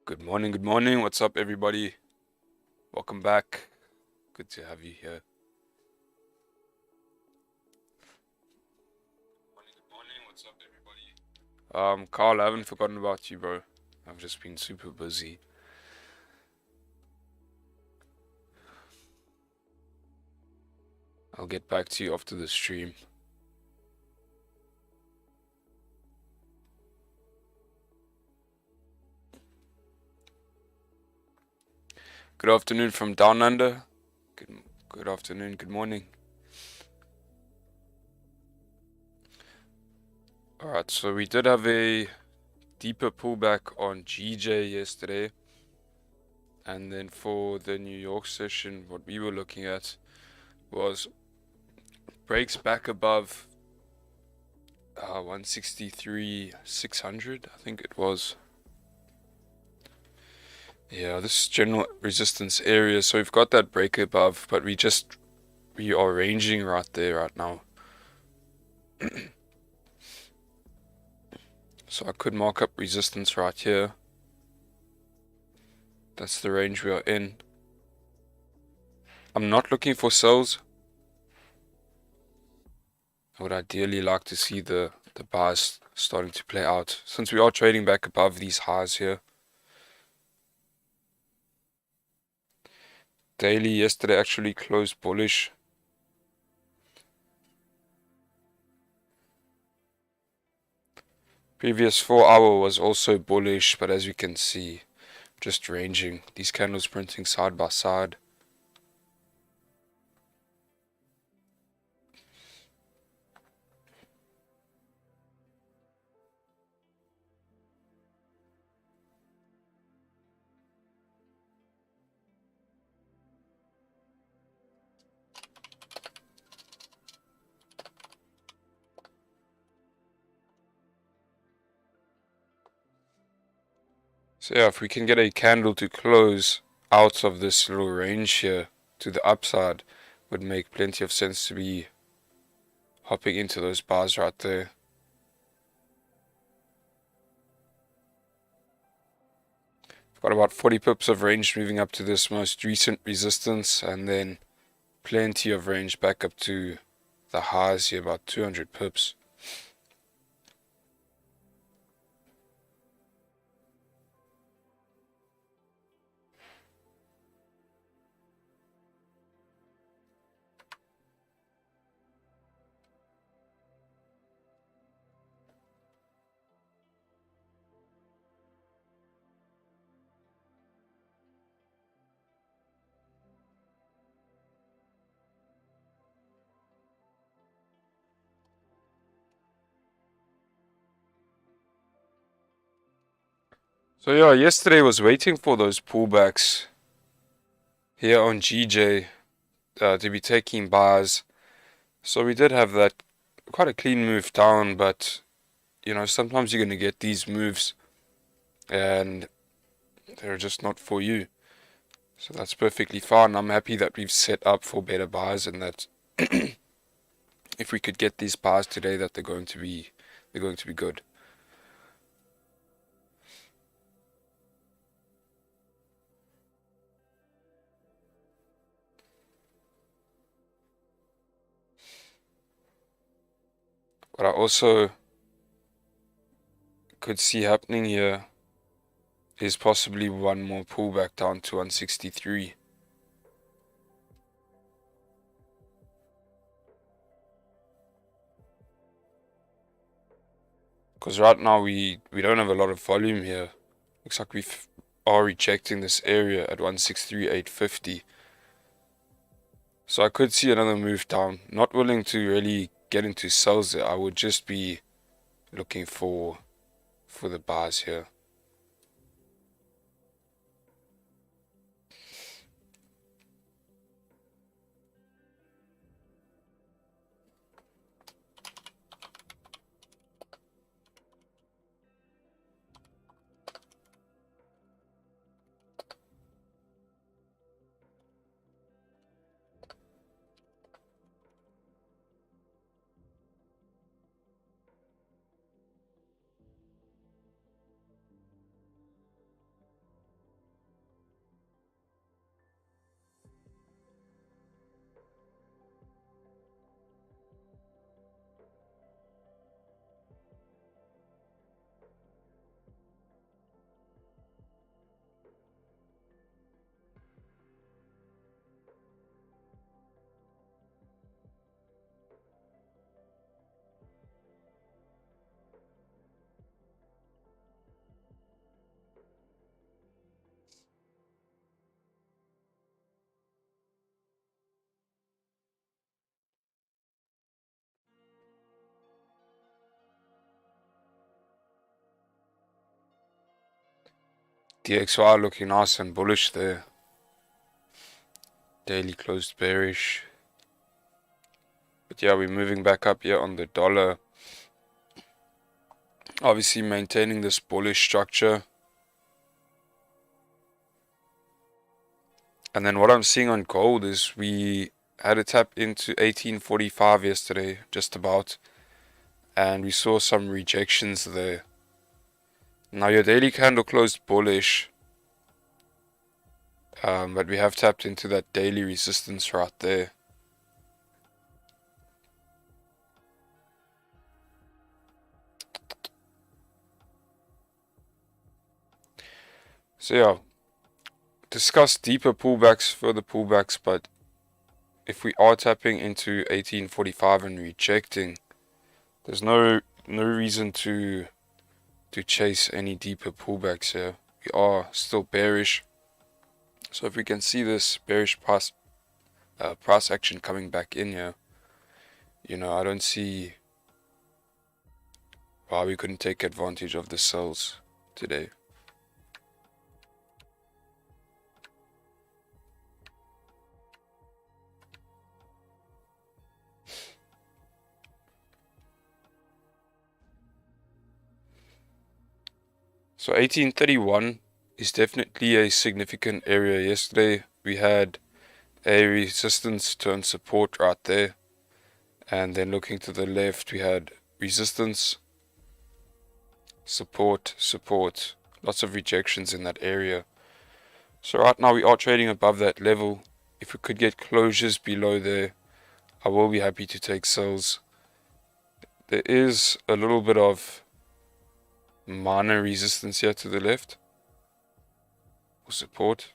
Good morning, good morning. What's up, everybody? Welcome back. Good to have you here. Good morning. What's up, everybody? Carl, I haven't forgotten about you, bro. I've just been super busy. I'll get back to you after the stream. Good afternoon from Down Under. Good afternoon, good morning. Alright, so we did have a deeper pullback on GJ yesterday. And then for the New York session, what we were looking at was breaks back above 163,600, I think it was. Yeah, this general resistance area. So we've got that break above, but we are ranging right there right now. So I could mark up resistance right here. That's the range we are in. I'm not looking for sells. I would ideally like to see the buys starting to play out, since we are trading back above these highs here. Daily yesterday actually closed bullish. Previous 4 hour was also bullish, but as you can see, just ranging. These candles printing side by side. So yeah, if we can get a candle to close out of this little range here to the upside, would make plenty of sense to be hopping into those bars right there. I've got about 40 pips of range moving up to this most recent resistance, and then plenty of range back up to the highs here, about 200 pips. So yeah, yesterday was waiting for those pullbacks here on GJ to be taking buys. So we did have that quite a clean move down, but you know, sometimes you're going to get these moves and they're just not for you. So that's perfectly fine. I'm happy that we've set up for better buys, and that if we could get these buys today, that they're going to be good. What I also could see happening here is possibly one more pullback down to 163. Because right now we don't have a lot of volume here. Looks like we are rejecting this area at 163.850. So I could see another move down. Not willing to really get into sells there. I would just be looking for the buys here. DXY looking nice and bullish there. Daily closed bearish. But yeah, we're moving back up here on the dollar. Obviously maintaining this bullish structure. And then what I'm seeing on gold is we had a tap into 1845 yesterday, just about. And we saw some rejections there. Now your daily candle closed bullish. But we have tapped into that daily resistance right there. So yeah, discuss deeper pullbacks, further pullbacks, but if we are tapping into 1845 and rejecting, there's no reason to chase any deeper pullbacks here. We are still bearish. So if we can see this bearish price action coming back in here, I don't see why we couldn't take advantage of the sells today. So 1831 is definitely a significant area. Yesterday we had a resistance turn support right there, and then looking to the left we had resistance, support, lots of rejections in that area. So right now we are trading above that level. If we could get closures below there, I will be happy to take sells. There is a little bit of minor resistance here to the left, or support.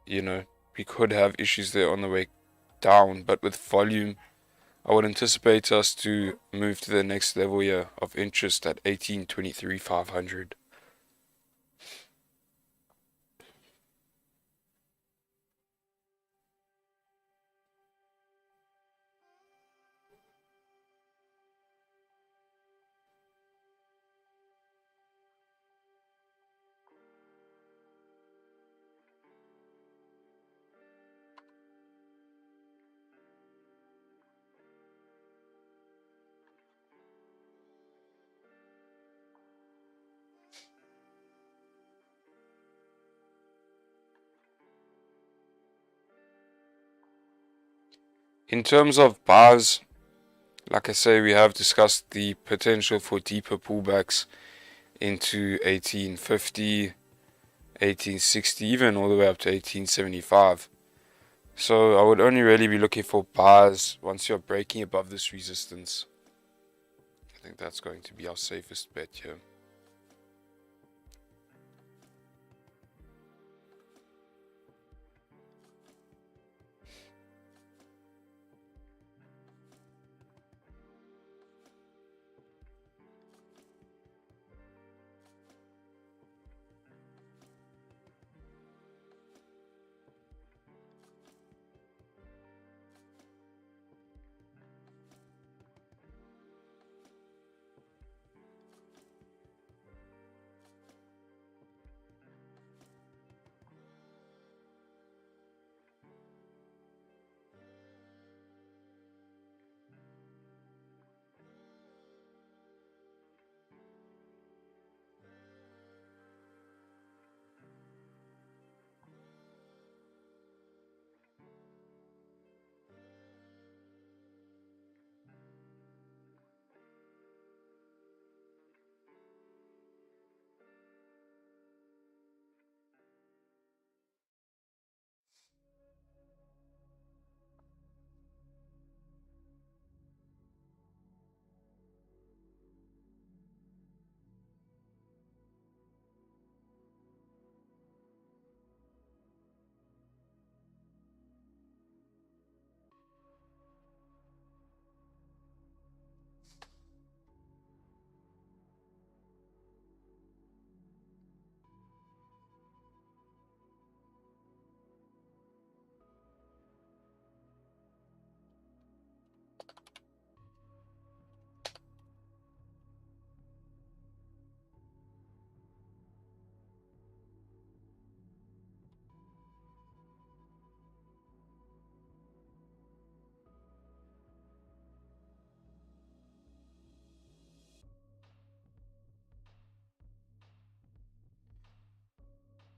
We could have issues there on the way down, but with volume, I would anticipate us to move to the next level here of interest at 1823,500. In terms of bars, like I say, we have discussed the potential for deeper pullbacks into 1850, 1860, even all the way up to 1875. So I would only really be looking for bars once you're breaking above this resistance. I think that's going to be our safest bet here.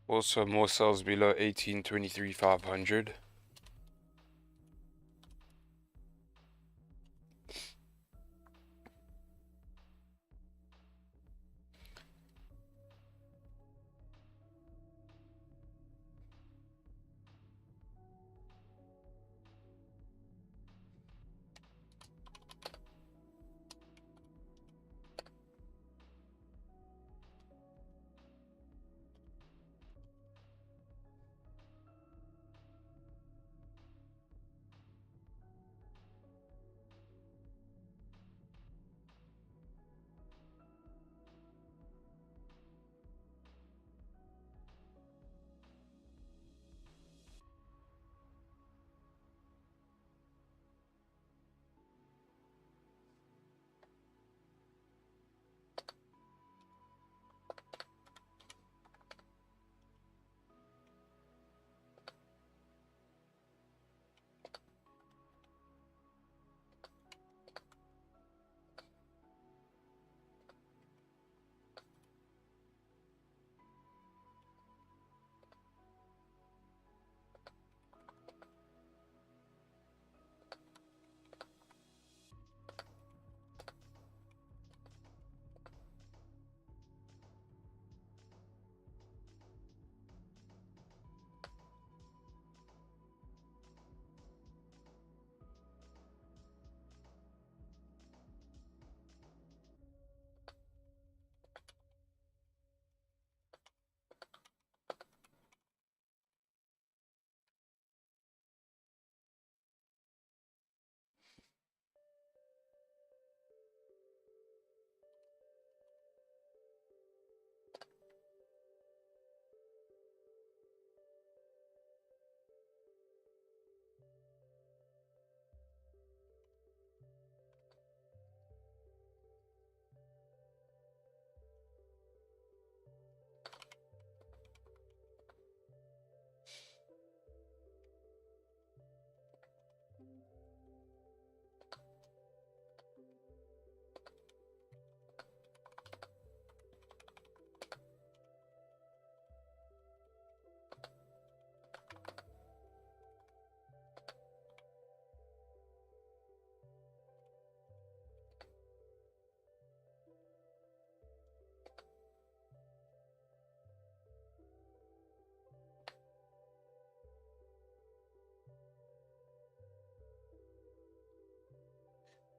Also, more sells below 18.23.500.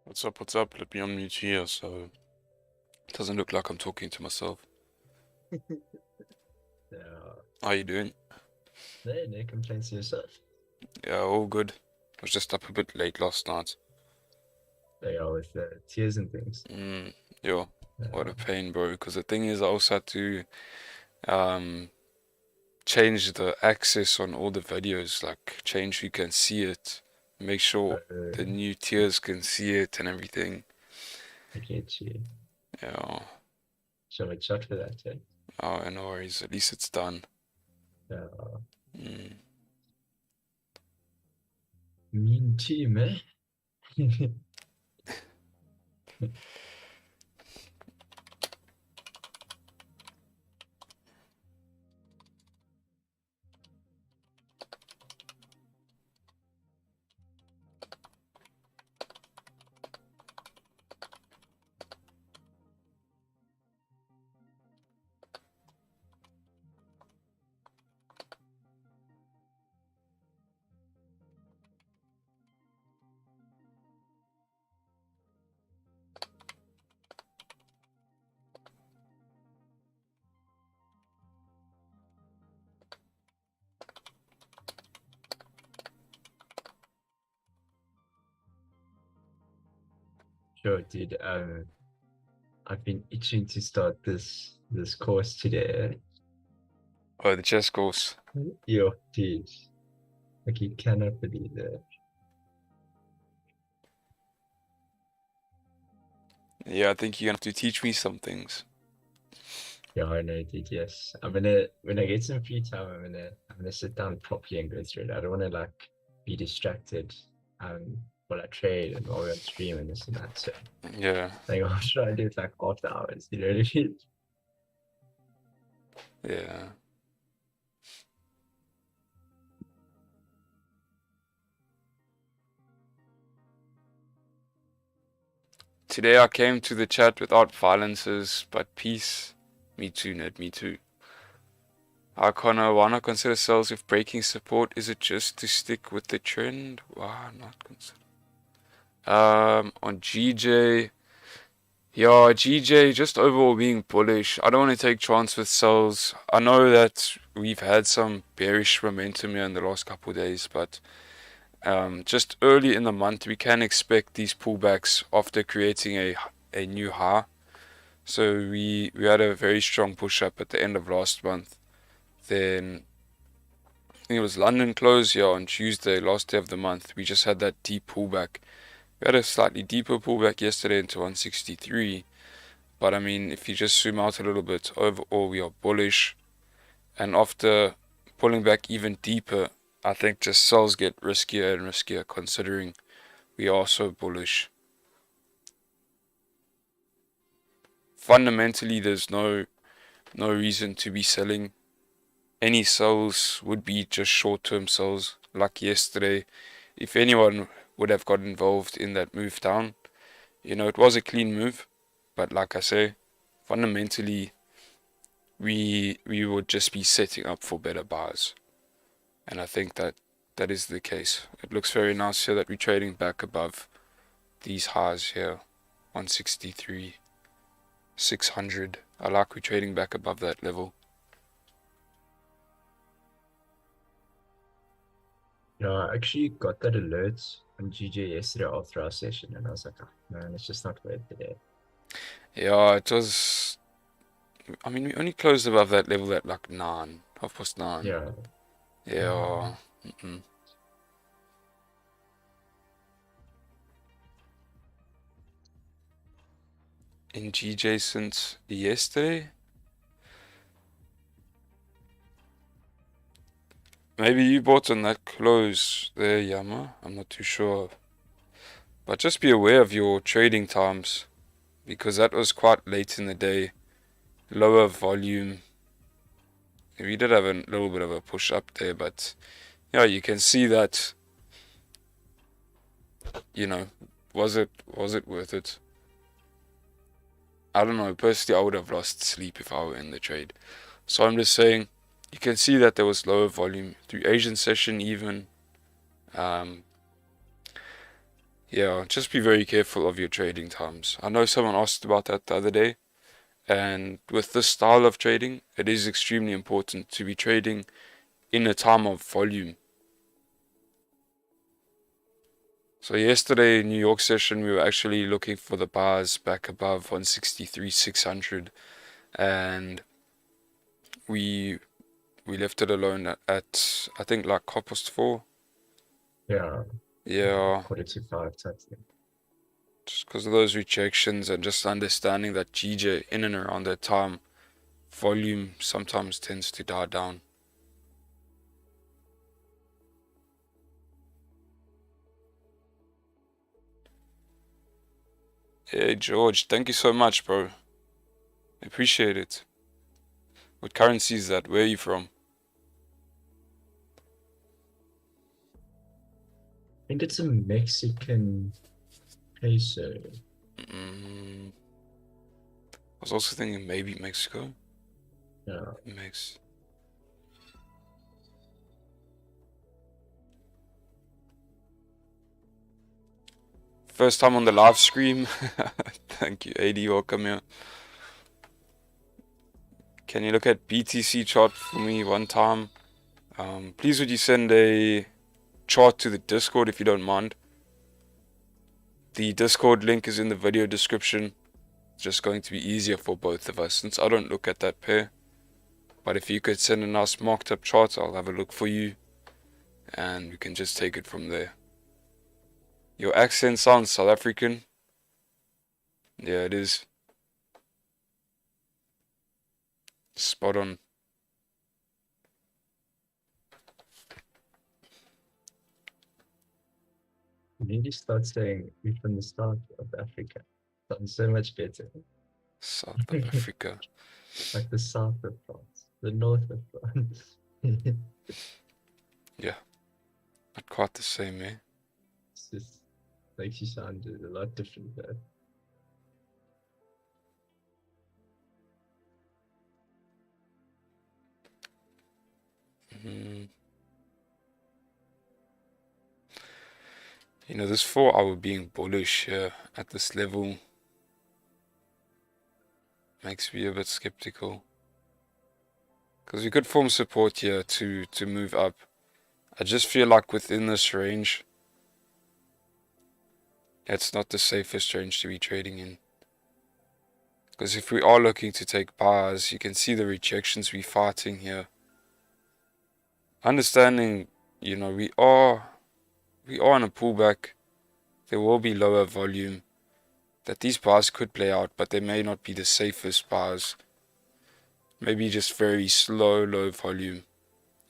What's up? What's up? Let me unmute here so it doesn't look like I'm talking to myself. Yeah. How you doing? No complaints to yourself. Yeah, all good. I was just up a bit late last night. They are with the tears and things. Yo, what a pain, bro. Because the thing is, I also had to change the access on all the videos, like change who you can see it, make sure the new tiers can see it and everything. I get you. Yeah. Show a shot for that, eh? Oh, no worries. At least it's done. Yeah. Mean team, eh? Sure, dude. I've been itching to start this course today. Oh, the chess course. Yo, dude. Like you cannot believe it. Yeah, I think you're gonna have to teach me some things. Yeah, I know, dude. Yes, I'm gonna when I get some free time, I'm gonna sit down properly and go through it. I don't want to like be distracted while I trade and while we're on stream and this and that. So Yeah, like I'll try to do it like after hours. You know what I mean? yeah. Today I came to the chat without violences, but peace. Me too, Ned, me too. Hi Connor, why not consider sales if breaking support? Is it just to stick with the trend? Why not consider? On GJ, yeah, GJ just overall being bullish. I don't want to take chance with sales. I know that we've had some bearish momentum here in the last couple of days, but just early in the month we can expect these pullbacks after creating a new high. So we had a very strong push up at the end of last month. Then I think it was London close here on Tuesday, last day of the month. We just had that deep pullback. We had a slightly deeper pullback yesterday into 163. But I mean, if you just zoom out a little bit, overall we are bullish. And after pulling back even deeper, I think just sales get riskier and riskier considering we are so bullish. Fundamentally, there's no reason to be selling. Any sales would be just short-term sales, like yesterday. If anyone would have got involved in that move down, it was a clean move, but like I say, fundamentally, we would just be setting up for better buys, and I think that is the case. It looks very nice here that we're trading back above these highs here, 163, 600. I like we're trading back above that level. I actually got that alert on GJ yesterday after our session, and I was like, oh, man, it's just not worth it. Yeah, it was. I mean, we only closed above that level at like 9, 9:30. Yeah. Yeah. In GJ since yesterday? Maybe you bought on that close there, Yama. I'm not too sure. But just be aware of your trading times, because that was quite late in the day. Lower volume. We did have a little bit of a push up there, but yeah, you can see that, was it worth it? I don't know. Personally, I would have lost sleep if I were in the trade. So I'm just saying, you can see that there was lower volume through Asian session even. Yeah, just be very careful of your trading times. I know someone asked about that the other day, and with this style of trading, it is extremely important to be trading in a time of volume. So yesterday, New York session, we were actually looking for the bars back above 163, 600, and we left it alone at I think like 4:30. Yeah. Yeah, 4:45 type thing. just because of those rejections and just understanding that GJ in and around that time, volume sometimes tends to die down. Hey George, thank you so much, bro. Appreciate it. What currency is that? Where are you from? I think it's a Mexican peso. I was also thinking maybe Mexico. Yeah. First time on the live stream. Thank you, AD. Welcome here. Can you look at BTC chart for me one time? Please would you send a chart to the Discord if you don't mind. The Discord link is in the video description. It's just going to be easier for both of us since I don't look at that pair. But if you could send a nice marked up chart, I'll have a look for you and we can just take it from there. Your accent sounds South African. Yeah, it is. Spot on. You need to start saying we're from the south of Africa. Sounds so much better. South of Africa. Like the south of France, the north of France. Yeah. Not quite the same, eh? It's just makes you sound a lot different there. You know, this 4 hour being bullish here at this level makes me a bit skeptical. Because we could form support here to move up. I just feel like within this range, it's not the safest range to be trading in. Because if we are looking to take bars, you can see the rejections we're fighting here. Understanding, you know, we are on a pullback. There will be lower volume. That these bars could play out, but they may not be the safest bars. Maybe just very slow, low volume.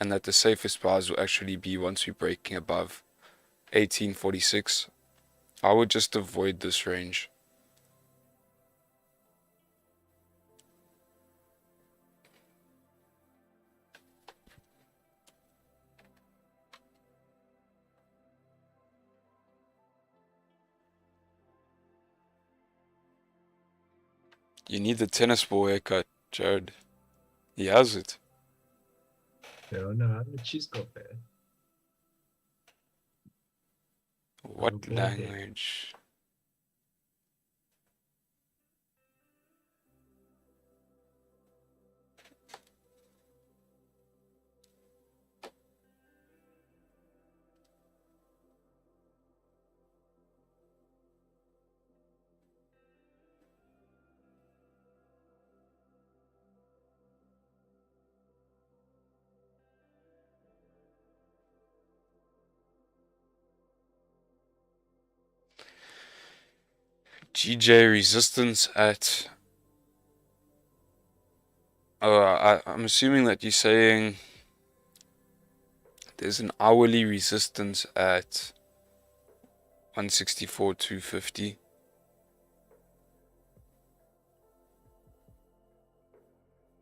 And that the safest bars will actually be once we're breaking above 1846. I would just avoid this range. You need the tennis ball haircut, Jared. He has it. I don't know how much she's got there. What language? GJ resistance at... I'm assuming that you're saying there's an hourly resistance at 164.250.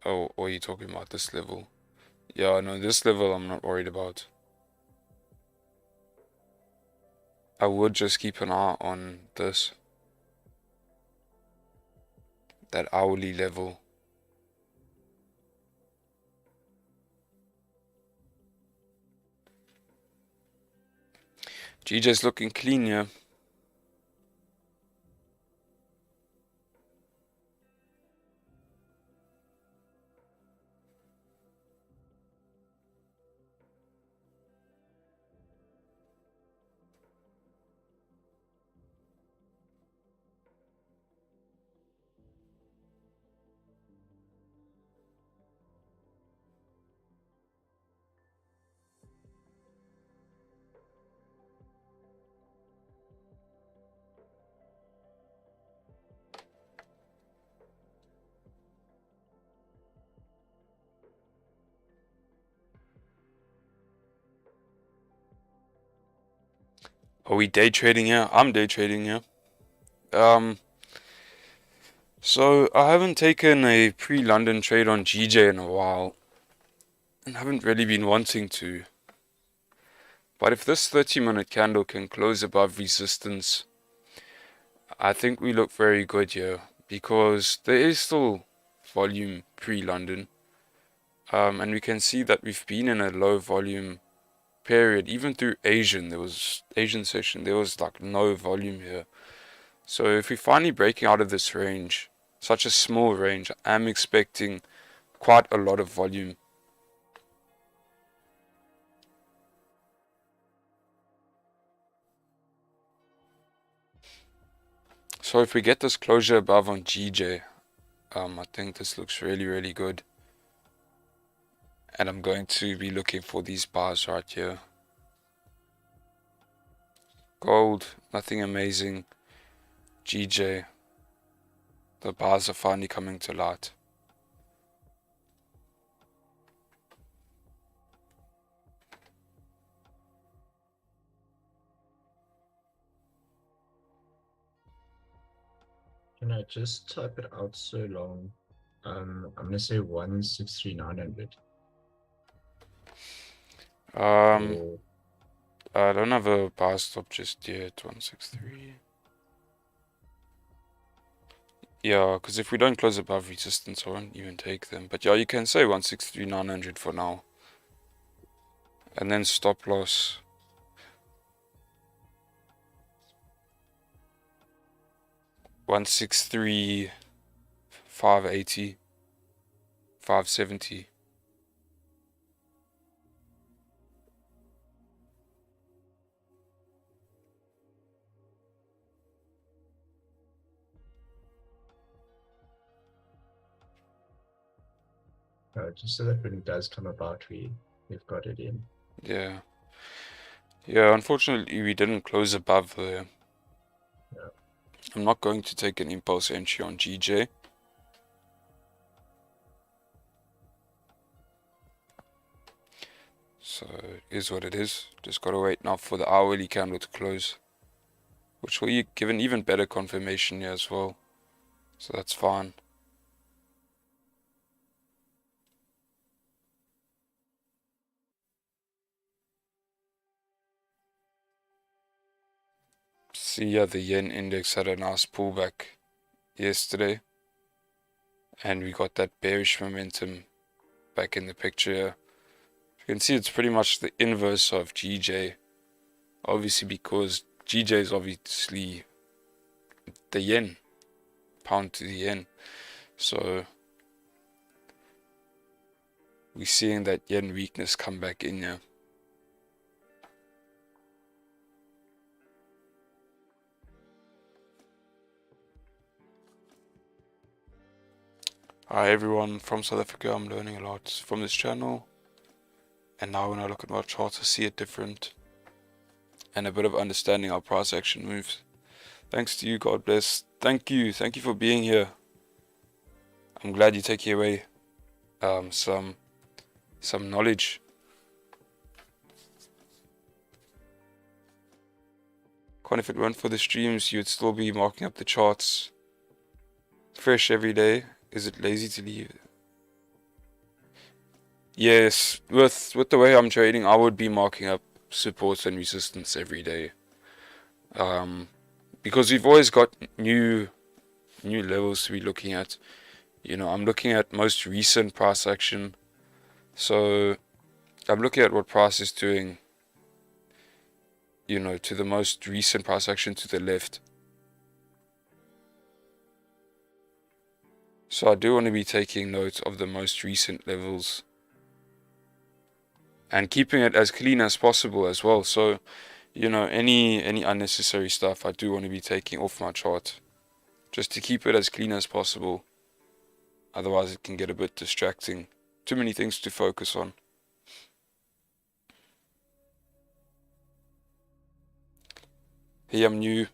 Oh, or are you talking about this level? Yeah, no, this level I'm not worried about. I would just keep an eye on this. That hourly level. GJ's looking clean here. Are we day trading here? I'm day trading here. So I haven't taken a pre-London trade on GJ in a while. And haven't really been wanting to. But if this 30-minute candle can close above resistance, I think we look very good here. Because there is still volume pre-London. And we can see that we've been in a low volume period. Even through Asian session, there was like no volume here. So if we're finally breaking out of this range, such a small range, I'm expecting quite a lot of volume. So if we get this closure above on GJ, I think this looks really, really good. And I'm going to be looking for these bars right here. Gold, nothing amazing. GJ, the bars are finally coming to light. Can I just type it out so long? I'm gonna say 163,900. I don't have a bar stop just yet. 163. Yeah, because if we don't close above resistance, I won't even take them. But yeah, you can say 163,900 for now. And then stop loss. $163, $580, $570. Just so that when it does come about, we've got it in. Yeah. Yeah, unfortunately we didn't close above there. Yeah. I'm not going to take an impulse entry on GJ. So it is what it is. Just gotta wait now for the hourly candle to close, which will give an even better confirmation here as well. So that's fine. See, yeah, the yen index had a nice pullback yesterday, and we got that bearish momentum back in the picture here. You can see it's pretty much the inverse of GJ, obviously, because GJ is obviously the yen, pound to the yen. So we're seeing that yen weakness come back in here. Hi everyone, from South Africa. I'm learning a lot from this channel, and now when I look at my charts I see it different and a bit of understanding how price action moves. Thanks to you, God bless. Thank you for being here. I'm glad you're taking away some knowledge. Con, if it weren't for the streams, you'd still be marking up the charts fresh every day. Is it lazy to leave? Yes, with the way I'm trading, I would be marking up supports and resistance every day. Because we've always got new levels to be looking at. You know, I'm looking at most recent price action. So I'm looking at what price is doing, you know, to the most recent price action to the left. So I do want to be taking note of the most recent levels and keeping it as clean as possible as well. So, you know, any unnecessary stuff I do want to be taking off my chart just to keep it as clean as possible. Otherwise it can get a bit distracting. Too many things to focus on. Hey, I'm new.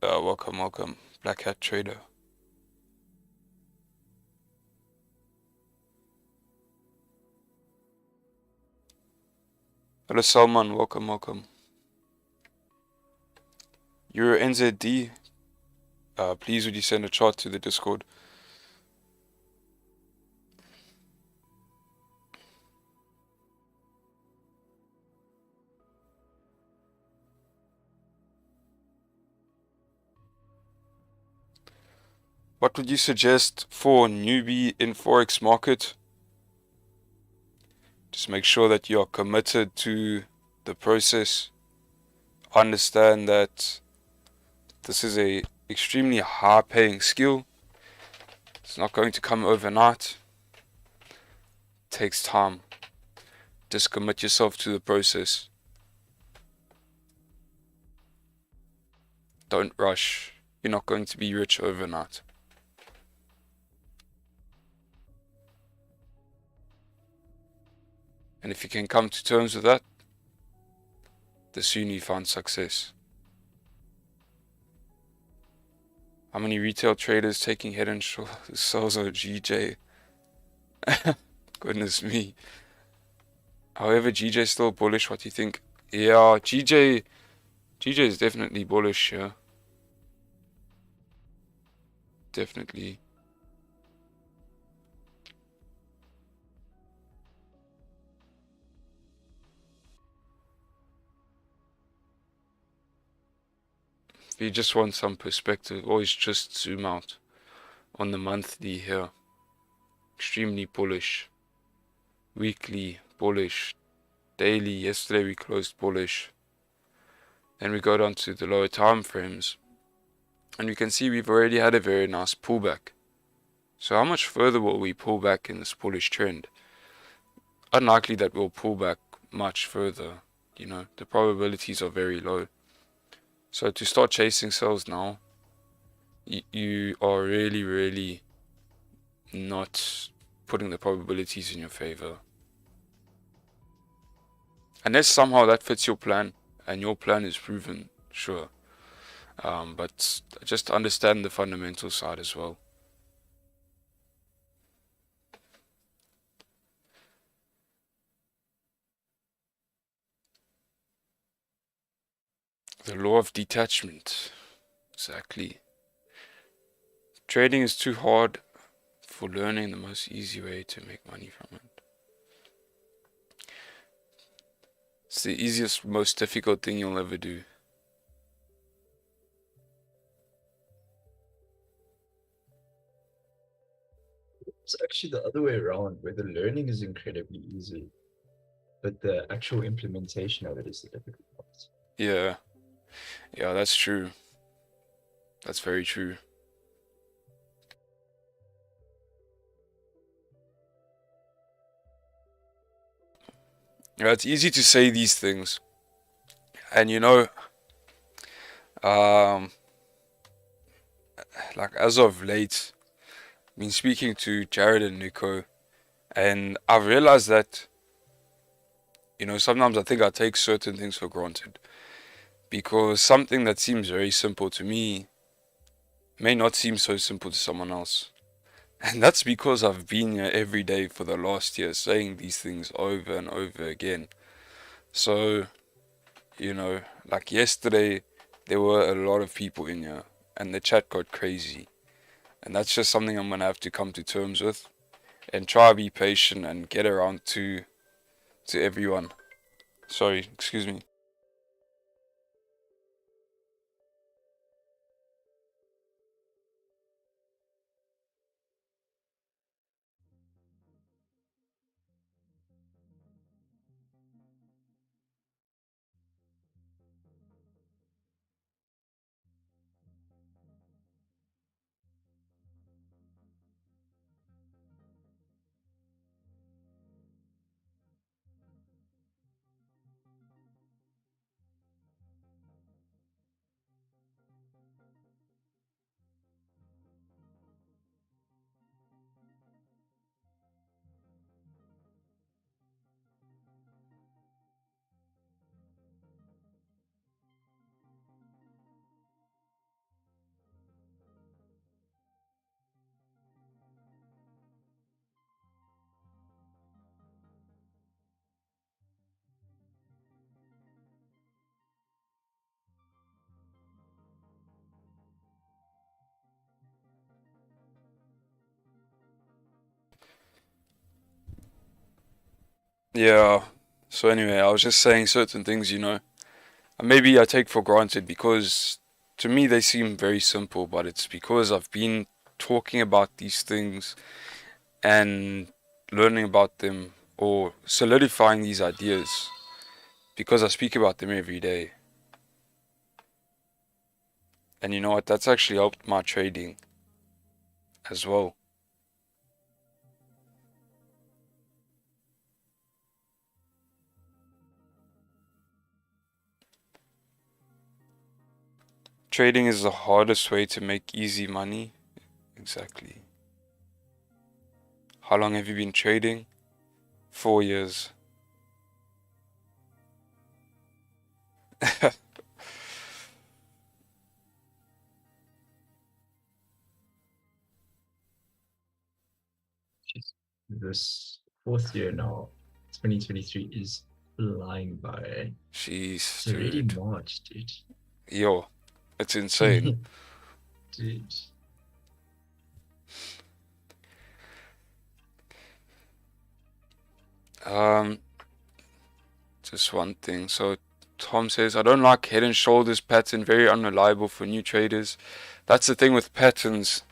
Welcome. Black Hat Trader. Hello Salman, welcome. You're NZD. Please would you send a chart to the Discord? What would you suggest for a newbie in Forex market? Just make sure that you are committed to the process. Understand that this is a extremely high paying skill. It's not going to come overnight. It takes time. Just commit yourself to the process. Don't rush. You're not going to be rich overnight. And if you can come to terms with that, the sooner you find success. How many retail traders taking head and shoulders on GJ? Goodness me. However, GJ is still bullish. What do you think? Yeah, GJ is definitely bullish, yeah. Definitely. If you just want some perspective, always just zoom out on the monthly here. Extremely bullish. Weekly bullish. daily. Yesterday we closed bullish. Then we go down to the lower time frames, and we can see we've already had a very nice pullback. So how much further will we pull back in this bullish trend? Unlikely that we'll pull back much further. The probabilities are very low. So to start chasing sales now, you are really, really not putting the probabilities in your favor. Unless somehow that fits your plan, and your plan is proven, sure. But just understand the fundamental side as well. The law of detachment. Exactly. Trading is too hard for learning the most easy way to make money from it. It's the easiest, most difficult thing you'll ever do. It's actually the other way around, where the learning is incredibly easy, but the actual implementation of it is the difficult part. Yeah, that's true. That's very true. It's easy to say these things, and like as of late, I've been speaking to Jared and Nico, and I've realized that sometimes I think I take certain things for granted, because something that seems very simple to me may not seem so simple to someone else. And that's because I've been here every day for the last year saying these things over and over again. So, like yesterday, there were a lot of people in here, and the chat got crazy. And that's just something I'm gonna have to come to terms with, and try to be patient and get around to everyone. Sorry, excuse me. Yeah. So anyway, I was just saying certain things, and maybe I take for granted because to me they seem very simple, but it's because I've been talking about these things and learning about them or solidifying these ideas because I speak about them every day. And you know what? That's actually helped my trading as well. Trading is the hardest way to make easy money. Exactly. How long have you been trading? 4 years. Jeez. This fourth year now, 2023, is flying by. Jeez, It's already dude. March, dude. Yo, it's insane. Dude. Um, just one thing. So Tom says, I don't like head and shoulders pattern, very unreliable for new traders. That's the thing with patterns.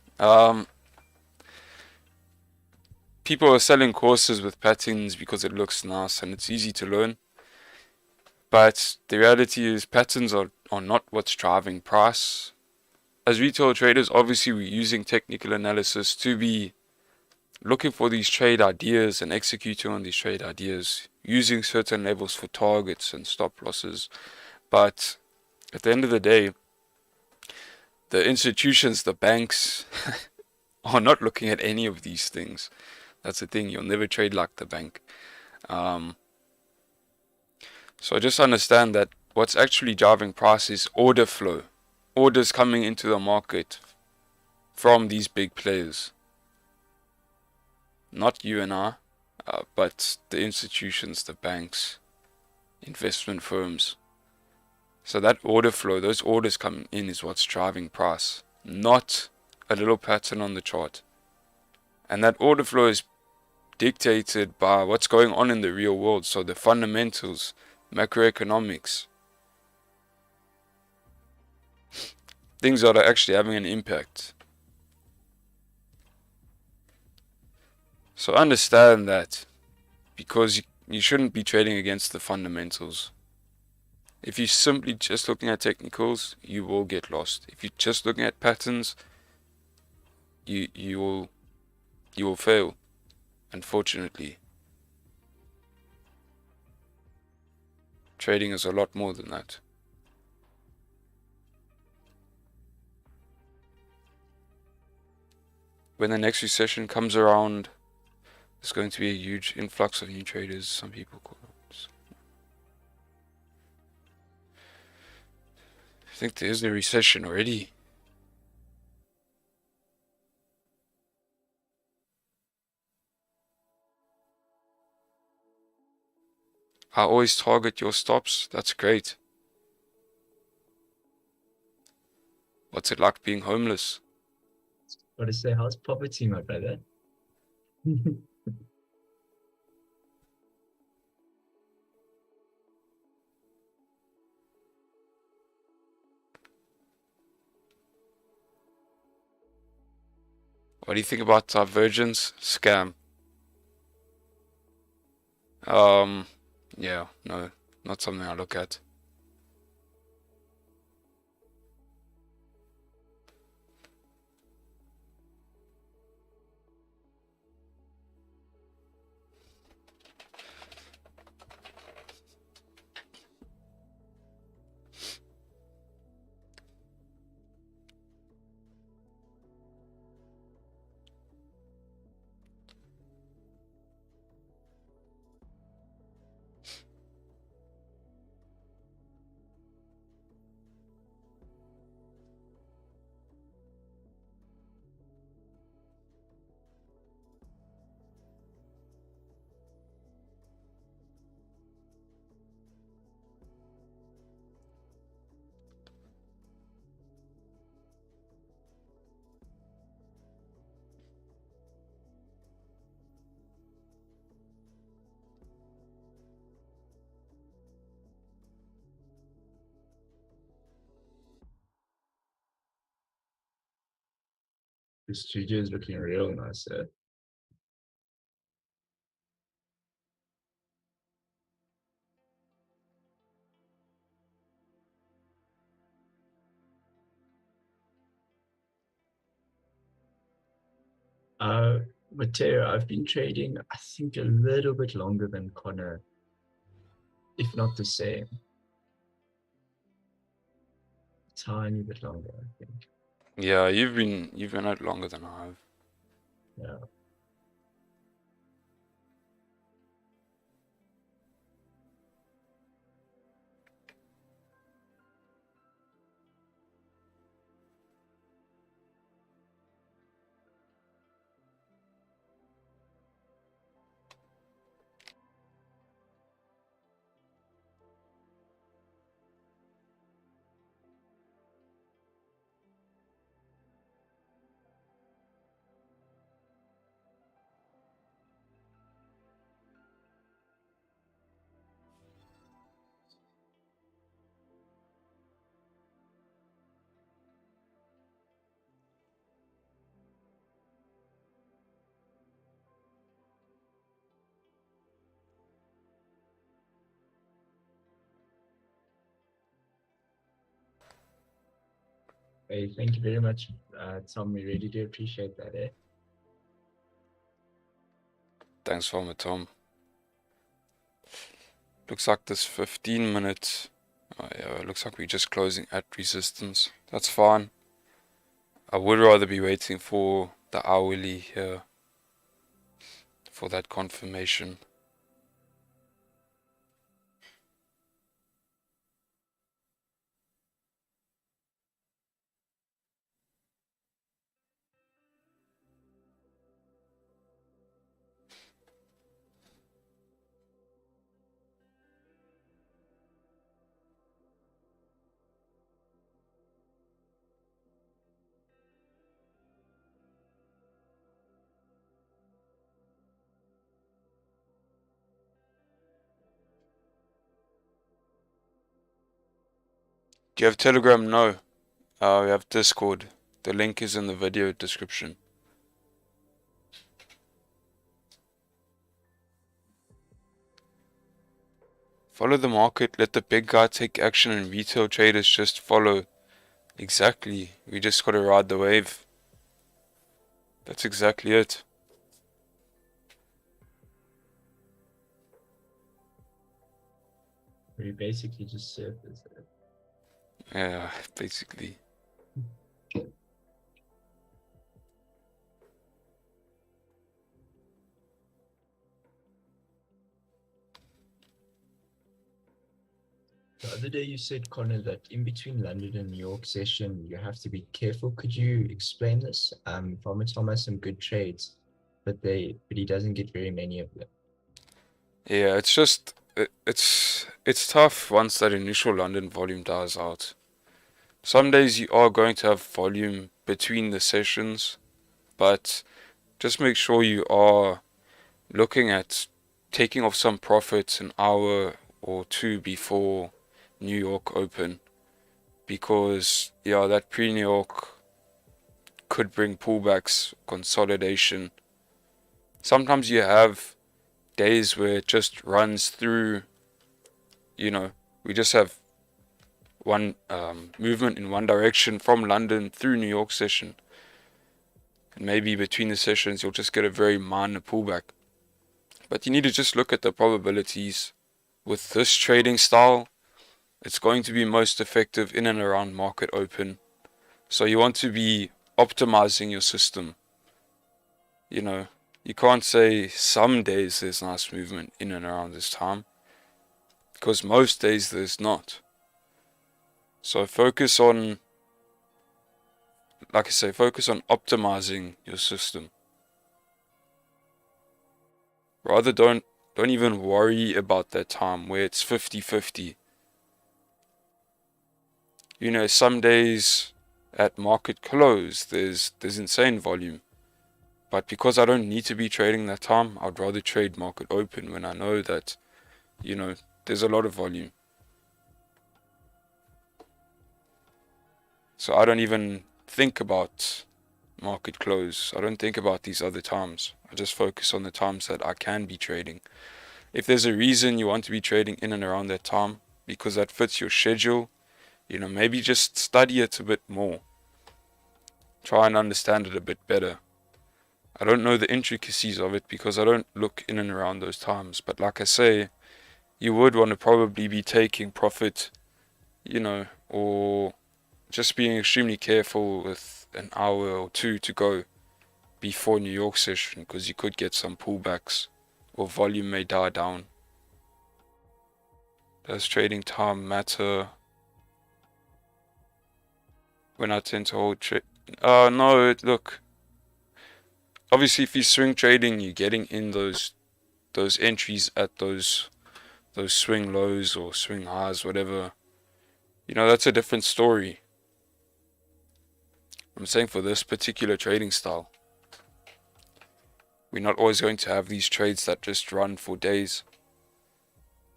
People are selling courses with patterns because it looks nice and it's easy to learn. But the reality is patterns are not what's driving price. As retail traders, obviously we're using technical analysis to be looking for these trade ideas and executing on these trade ideas, using certain levels for targets and stop losses. But at the end of the day, the institutions, the banks, are not looking at any of these things. That's the thing, you'll never trade like the bank. So just understand that what's actually driving price is order flow. Orders coming into the market from these big players. Not you and I, but the institutions, the banks, investment firms. So that order flow, those orders coming in is what's driving price, not a little pattern on the chart. And that order flow is dictated by what's going on in the real world. So the fundamentals, macroeconomics, things that are actually having an impact. So understand that, because you shouldn't be trading against the fundamentals. If you're simply just looking at technicals, you will get lost. If you're just looking at patterns, you will fail, unfortunately. Trading is a lot more than that. When the next recession comes around, there's going to be a huge influx of new traders, some people call it. I think there is a recession already. I always target your stops. That's great. What's it like being homeless? What to say? How's poverty, my brother? What do you think about divergence? Scam. Yeah, no, not something I look at. The studio is looking real nice there. Mateo, I've been trading, I think, a little bit longer than Connor, if not the same. A tiny bit longer, I think. Yeah, you've been out longer than I have. Yeah. Hey, thank you very much, Tom. We really do appreciate that, eh? Thanks, Farmer Tom. Looks like this 15 minutes. Oh yeah, it looks like we're just closing at resistance. That's fine. I would rather be waiting for the hourly here for that confirmation. Do you have Telegram? No. We have Discord. The link is in the video description. Follow the market, let the big guy take action, and retail traders just follow. Exactly. We just gotta ride the wave. That's exactly it. We basically just surface it. Yeah, basically. The other day you said, Connor, that in between London and New York session, you have to be careful. Could you explain this? Farmer Tom has some good trades, but he doesn't get very many of them. Yeah, it's just it's tough once that initial London volume dies out. Some days you are going to have volume between the sessions, but just make sure you are looking at taking off some profits an hour or two before New York open, because yeah, that pre-New York could bring pullbacks, consolidation. Sometimes you have days where it just runs through, we just have one movement in one direction from London through New York session. And maybe between the sessions you'll just get a very minor pullback. But you need to just look at the probabilities. With this trading style, it's going to be most effective in and around market open. So you want to be optimizing your system. You can't say some days there's nice movement in and around this time, because most days there's not. So focus on, like I say, focus on optimizing your system. Rather don't even worry about that time where it's 50-50. Some days at market close there's insane volume. But because I don't need to be trading that time, I'd rather trade market open when I know that, there's a lot of volume. So I don't even think about market close. I don't think about these other times. I just focus on the times that I can be trading. If there's a reason you want to be trading in and around that time, because that fits your schedule, maybe just study it a bit more. Try and understand it a bit better. I don't know the intricacies of it because I don't look in and around those times. But like I say, you would want to probably be taking profit, or just being extremely careful with an hour or two to go before New York session, because you could get some pullbacks or volume may die down. Does trading time matter when I tend to hold trade? No, look. Obviously, if you're swing trading, you're getting in those entries at those swing lows or swing highs, whatever. That's a different story. I'm saying for this particular trading style, we're not always going to have these trades that just run for days.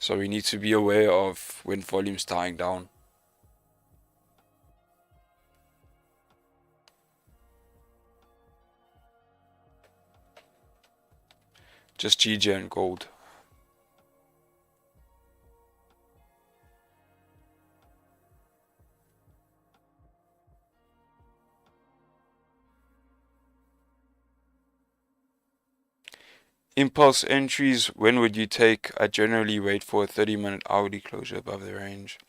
So we need to be aware of when volume's dying down. Just GJ and gold. Impulse entries, when would you take? I generally wait for a 30-minute hourly closure above the range.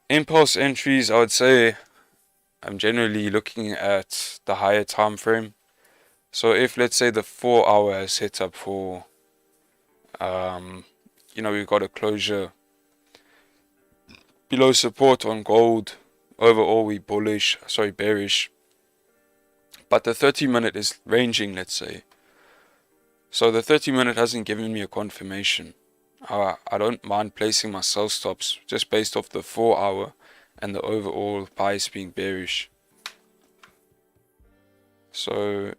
Impulse entries, I would say I'm generally looking at the higher time frame. So if, let's say, the 4-hour is set up for, we've got a closure below support on gold. Overall, we bearish. But the 30-minute is ranging, let's say. So the 30-minute hasn't given me a confirmation. I don't mind placing my sell stops just based off the 4-hour and the overall price being bearish. So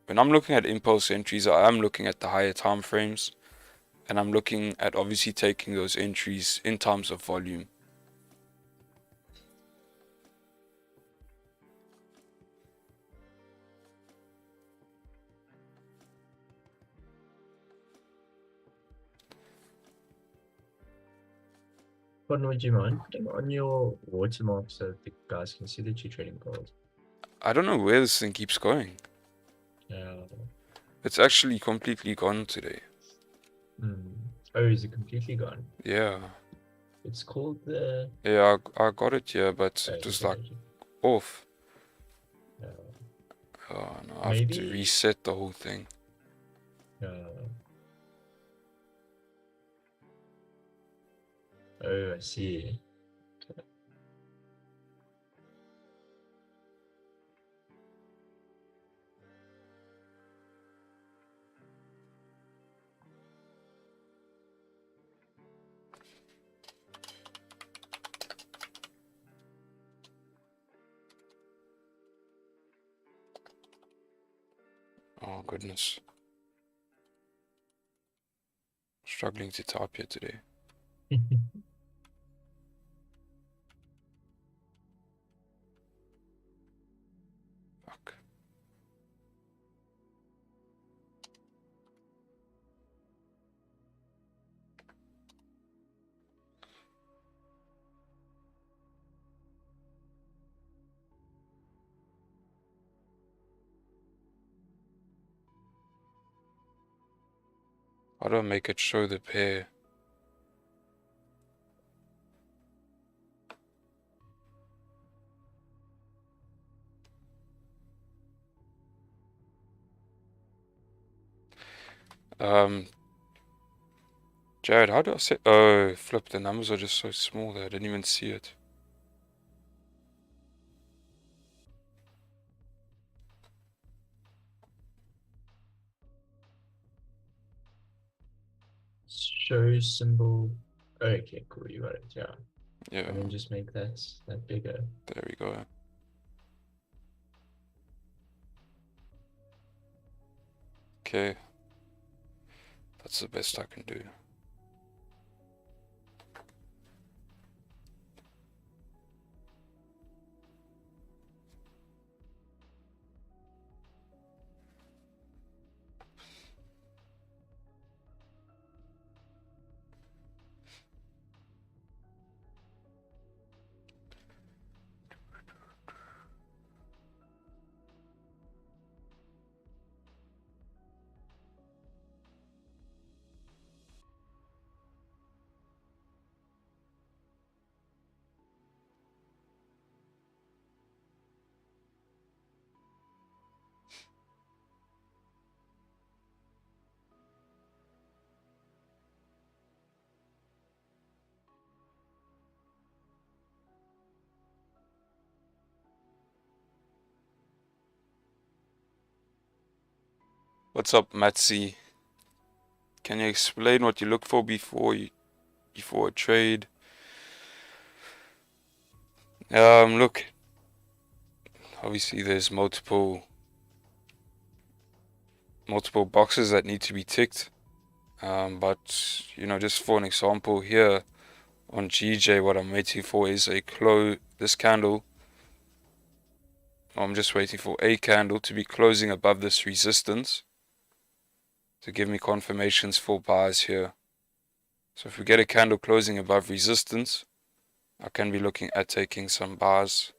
when I'm looking at impulse entries, I am looking at the higher time frames, and I'm looking at obviously taking those entries in times of volume. But would you mind putting on your watermark so the guys can see that you're trading gold? I don't know where this thing keeps going. Yeah. It's actually completely gone today. Oh, is it completely gone? Yeah. It's called the... Yeah, I got it here, but it was like off. Oh no, I have to reset the whole thing. Oh, I see. Oh goodness. Struggling to type here today. Fuck. How do I make it show the pair? Jared, how do I say? Oh, flip, the numbers are just so small that I didn't even see it. Show symbol. Okay, cool, you got it, yeah. Yeah. And then just make that bigger. There we go. Okay. That's the best I can do. What's up, Matsy? Can you explain what you look for before a trade? Look. Obviously, there's multiple boxes that need to be ticked. But just for an example here on GJ, what I'm waiting for is this candle. I'm just waiting for a candle to be closing above this resistance to give me confirmations for buys here. So if we get a candle closing above resistance, I can be looking at taking some buys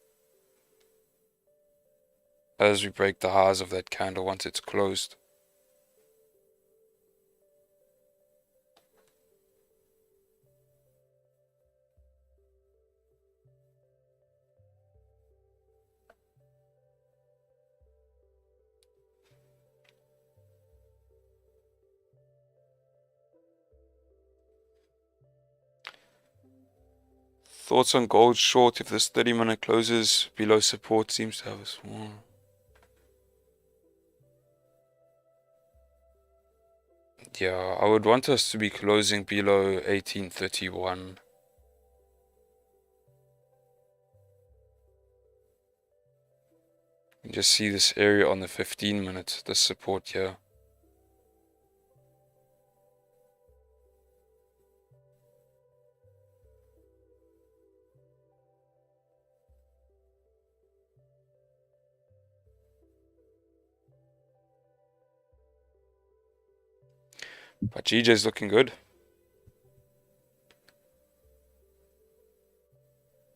as we break the highs of that candle once it's closed. Thoughts on gold short if this 30-minute closes below support? Seems to have a small. Yeah, I would want us to be closing below 1831. You just see this area on the 15-minute, this support here. But GJ's looking good.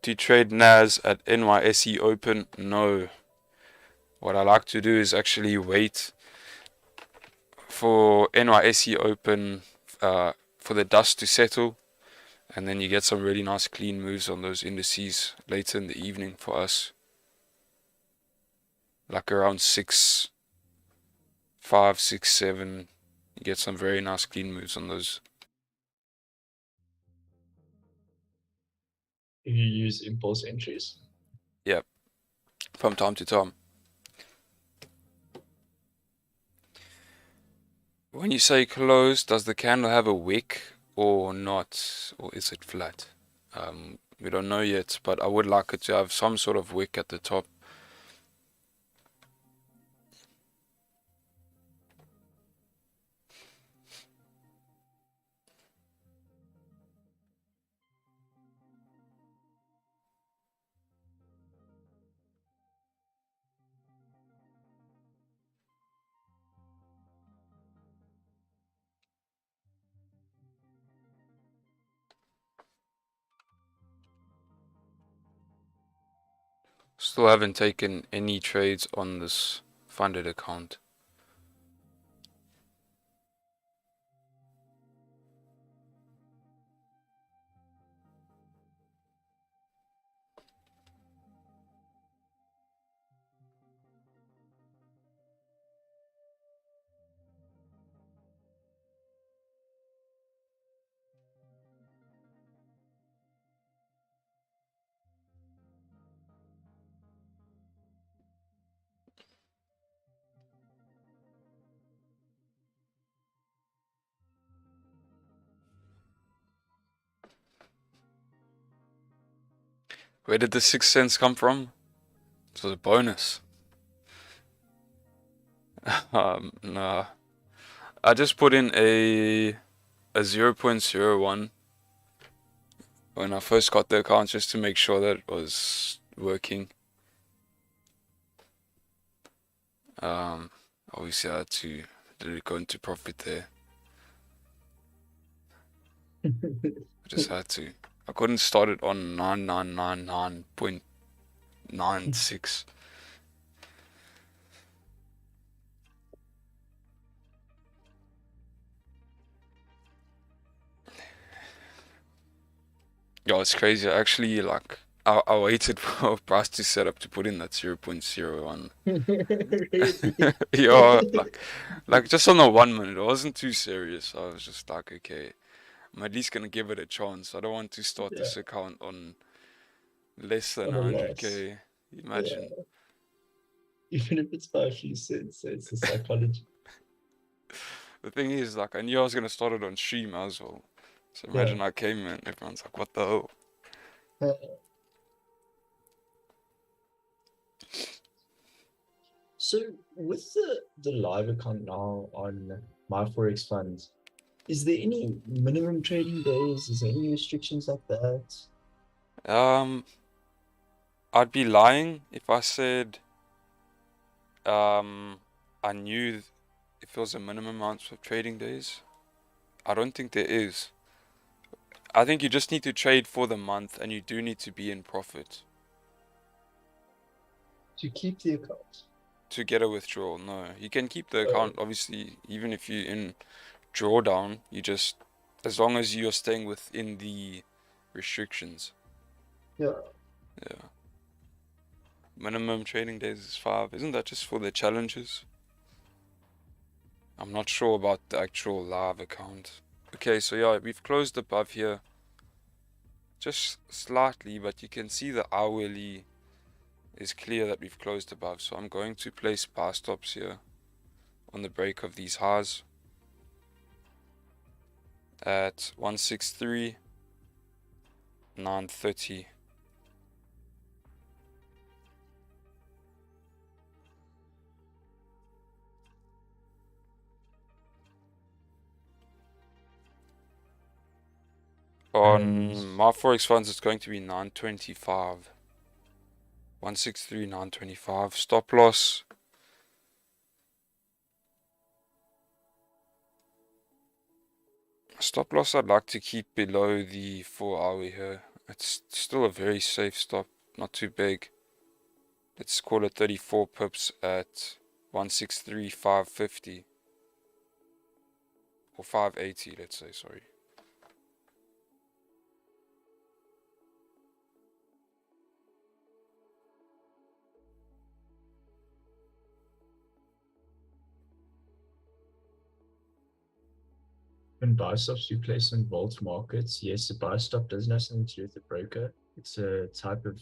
Do you trade NAS at NYSE Open? No. What I like to do is actually wait for NYSE Open for the dust to settle, and then you get some really nice clean moves on those indices later in the evening for us. Like around 6, 5, 6, 7. You get some very nice clean moves on those. If you use impulse entries. Yep, from time to time. When you say close, does the candle have a wick or not? Or is it flat? We don't know yet, but I would like it to have some sort of wick at the top. Still haven't taken any trades on this funded account. Where did the 6 cents come from? It was a bonus. Nah. I just put in a 0.01 when I first got the account just to make sure that it was working. Obviously I had to go into profit there. I just had to. I couldn't start it on 9999.96. Yeah, it's crazy. Actually, like, I waited for a price to set up to put in that 0.01. Yeah, like just on the 1 minute. It wasn't too serious. I was just like, okay, I'm at least gonna give it a chance. I don't want to start this account on less than 100k. Imagine. Yeah. Even if it's by a few cents, it's the psychology. The thing is, like, I knew I was gonna start it on stream as well. So imagine I came in, everyone's like, what the hell? So with the live account now on my Forex funds, is there any minimum trading days? Is there any restrictions like that? I'd be lying if I said I knew if there was a minimum amount of trading days. I don't think there is. I think you just need to trade for the month and you do need to be in profit. To keep the account? To get a withdrawal, no. You can keep the account, obviously, even if you're in drawdown, you just, as long as you're staying within the restrictions. Yeah. Yeah. Minimum trading days is 5. Isn't that just for the challenges? I'm not sure about the actual live account. Okay, so yeah, we've closed above here. just slightly, but you can see the hourly is clear that we've closed above. So I'm going to place buy stops here on the break of these highs at 163,930. And On my Forex funds, it's going to be 925. 163,925. Stop loss. Stop loss I'd like to keep below the 4-hour here. It's still a very safe stop, not too big. Let's call it 34 pips at 163,550. Or 580, let's say, sorry. when buy stops you place on vault markets, yes, the buy stop doesn't have something to do with the broker. It's a type of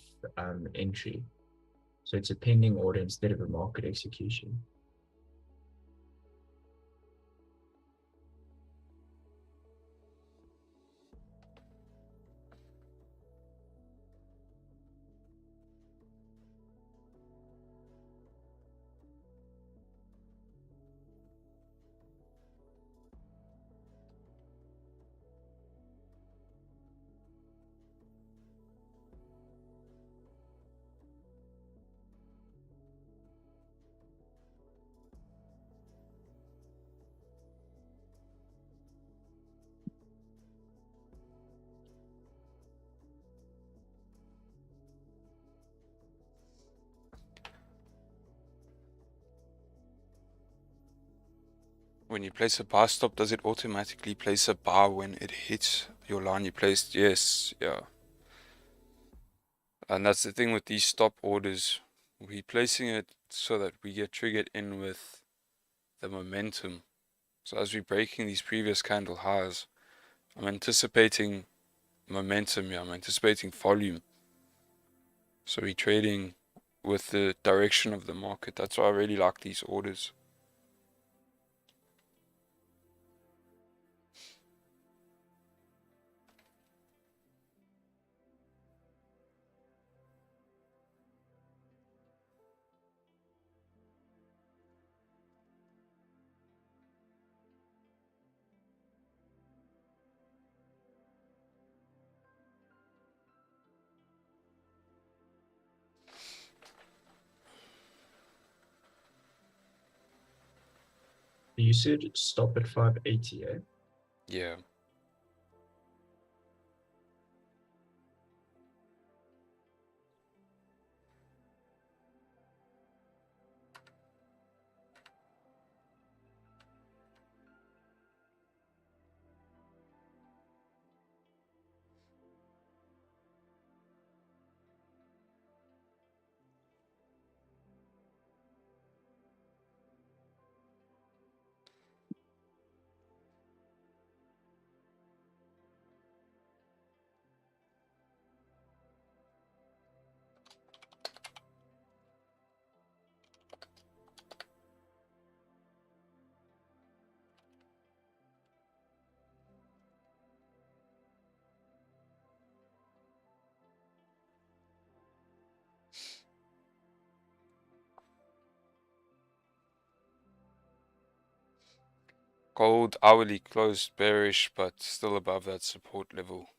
entry. So it's a pending order instead of a market execution. When you place a buy stop, does it automatically place a buy when it hits your line you placed? Yes, yeah. And that's the thing with these stop orders. We're placing it so that we get triggered in with the momentum. So as we're breaking these previous candle highs, I'm anticipating momentum here. I'm anticipating volume. So we're trading with the direction of the market. That's why I really like these orders. You said stop at 580, eh? Yeah. Gold hourly closed bearish, but still above that support level.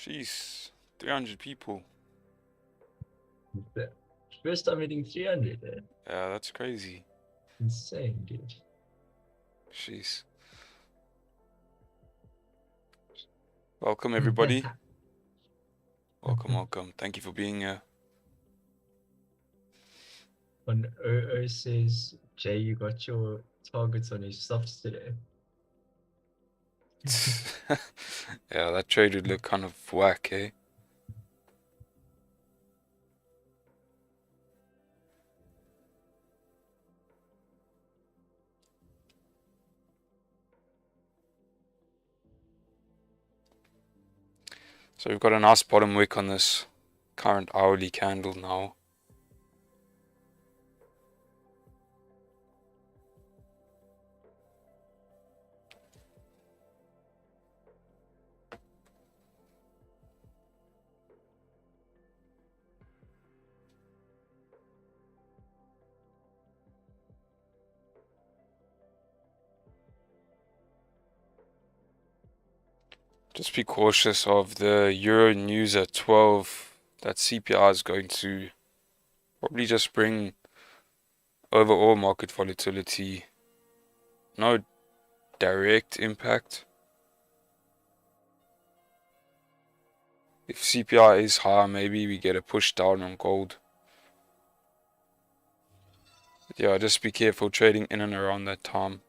Jeez, 300 people. The first time hitting 300. Yeah, that's crazy. Insane, dude. Jeez. Welcome, everybody. Welcome. Thank you for being here. When OO says, Jay, you got your targets on your softs today. Yeah, that trade would look kind of whack, eh? So we've got a nice bottom wick on this current hourly candle now. Just be cautious of the Euro news at 12. That CPI is going to probably just bring overall market volatility. No direct impact. If CPI is high, maybe we get a push down on gold. But yeah, just be careful trading in and around that time.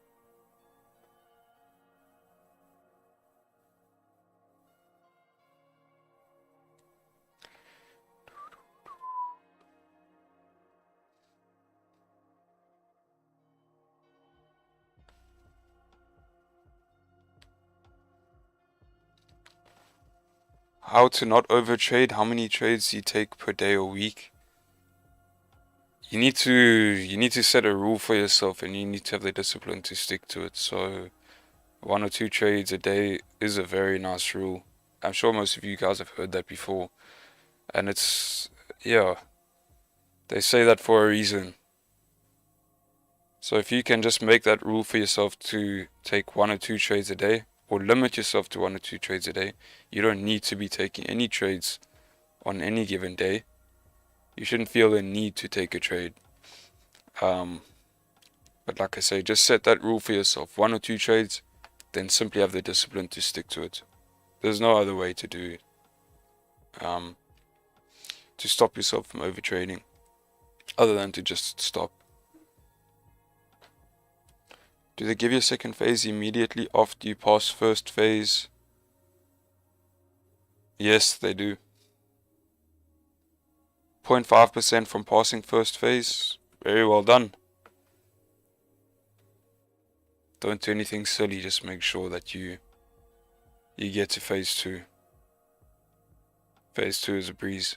How to not overtrade? How many trades do you take per day or week? You need to set a rule for yourself, and you need to have the discipline to stick to it. So 1 or 2 trades a day is a very nice rule. I'm sure most of you guys have heard that before, and it's, yeah, they say that for a reason. So if you can just make that rule for yourself to take 1 or 2 trades a day, or limit yourself to 1 or 2 trades a day, you don't need to be taking any trades on any given day. You shouldn't feel the need to take a trade. But like I say, just set that rule for yourself. 1 or 2 trades, then simply have the discipline to stick to it. There's no other way to do it. To stop yourself from overtrading, other than to just stop. Do they give you a second phase immediately after you pass first phase? Yes, they do. 0.5% from passing first phase. Very well done. Don't do anything silly, just make sure that you get to phase 2. Phase 2 is a breeze.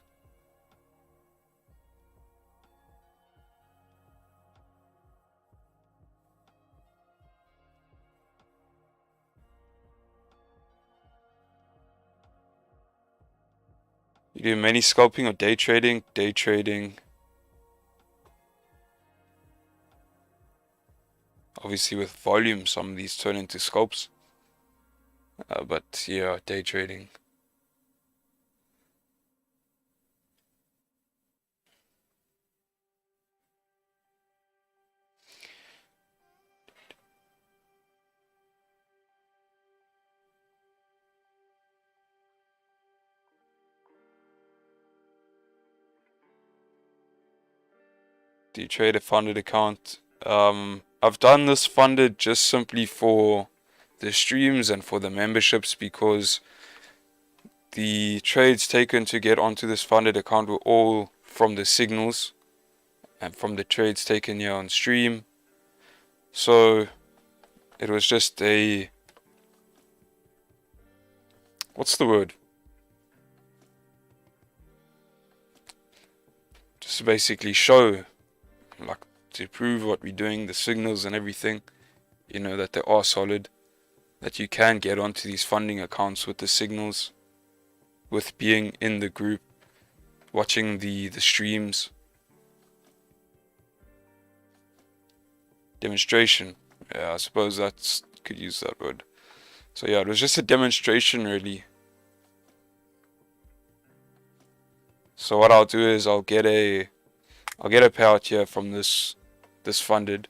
You do many scalping or day trading? Day trading. Obviously with volume, some of these turn into scalps. But yeah, day trading. Do you trade a funded account? I've done this funded just simply for the streams and for the memberships, because the trades taken to get onto this funded account were all from the signals and from the trades taken here on stream. So it was just a, what's the word? Just to basically show, like, to prove what we're doing, the signals and everything, you know, that they are solid, that you can get onto these funding accounts with the signals, with being in the group, watching the streams. Demonstration. Yeah, I suppose that's, could use that word. So yeah, it was just a demonstration really. So what I'll do is I'll get a payout here from this funded.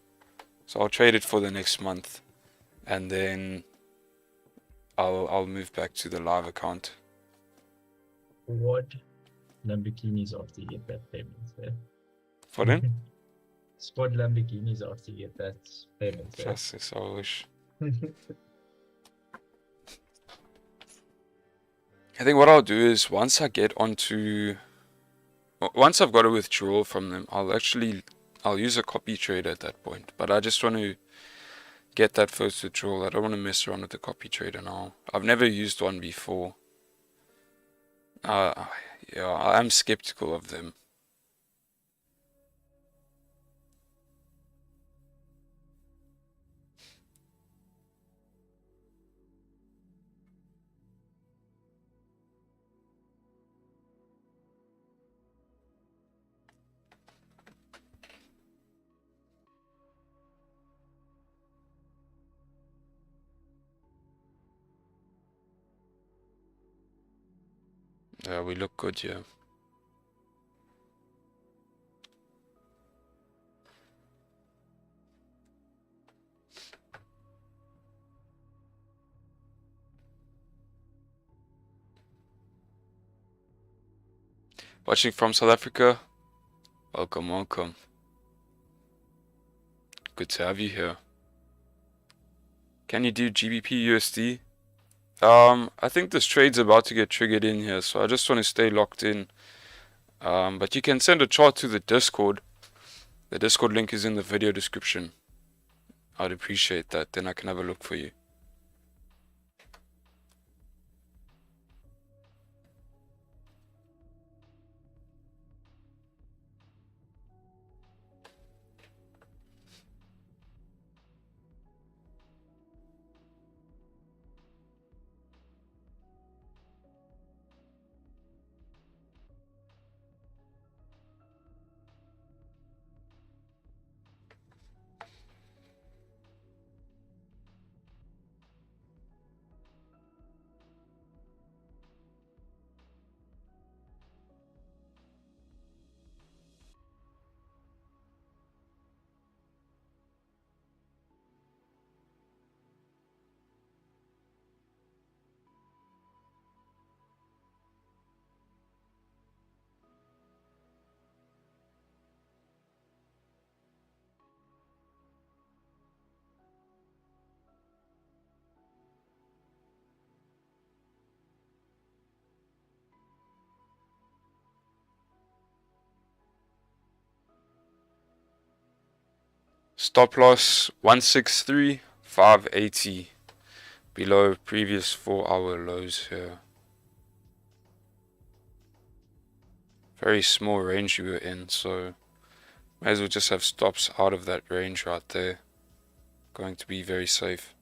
So I'll trade it for the next month, and then I'll move back to the live account. What Lamborghinis after you get that payment there? Pardon? Sport Lamborghinis after you get that payment there. Justice, I wish. I think what I'll do is once I've got a withdrawal from them, I'll use a copy trade at that point. But I just want to get that first withdrawal. I don't want to mess around with the copy trader now. I've never used one before. Yeah, I'm skeptical of them. Yeah, we look good here. Watching from South Africa, welcome, welcome. Good to have you here. Can you do GBP USD? I think this trade's about to get triggered in here, so I just want to stay locked in. But you can send a chart to the Discord. The Discord link is in the video description. I'd appreciate that, then I can have a look for you. Stop loss 163,580 below previous 4-hour lows here. Very small range we were in, so may as well just have stops out of that range right there. Going to be very safe.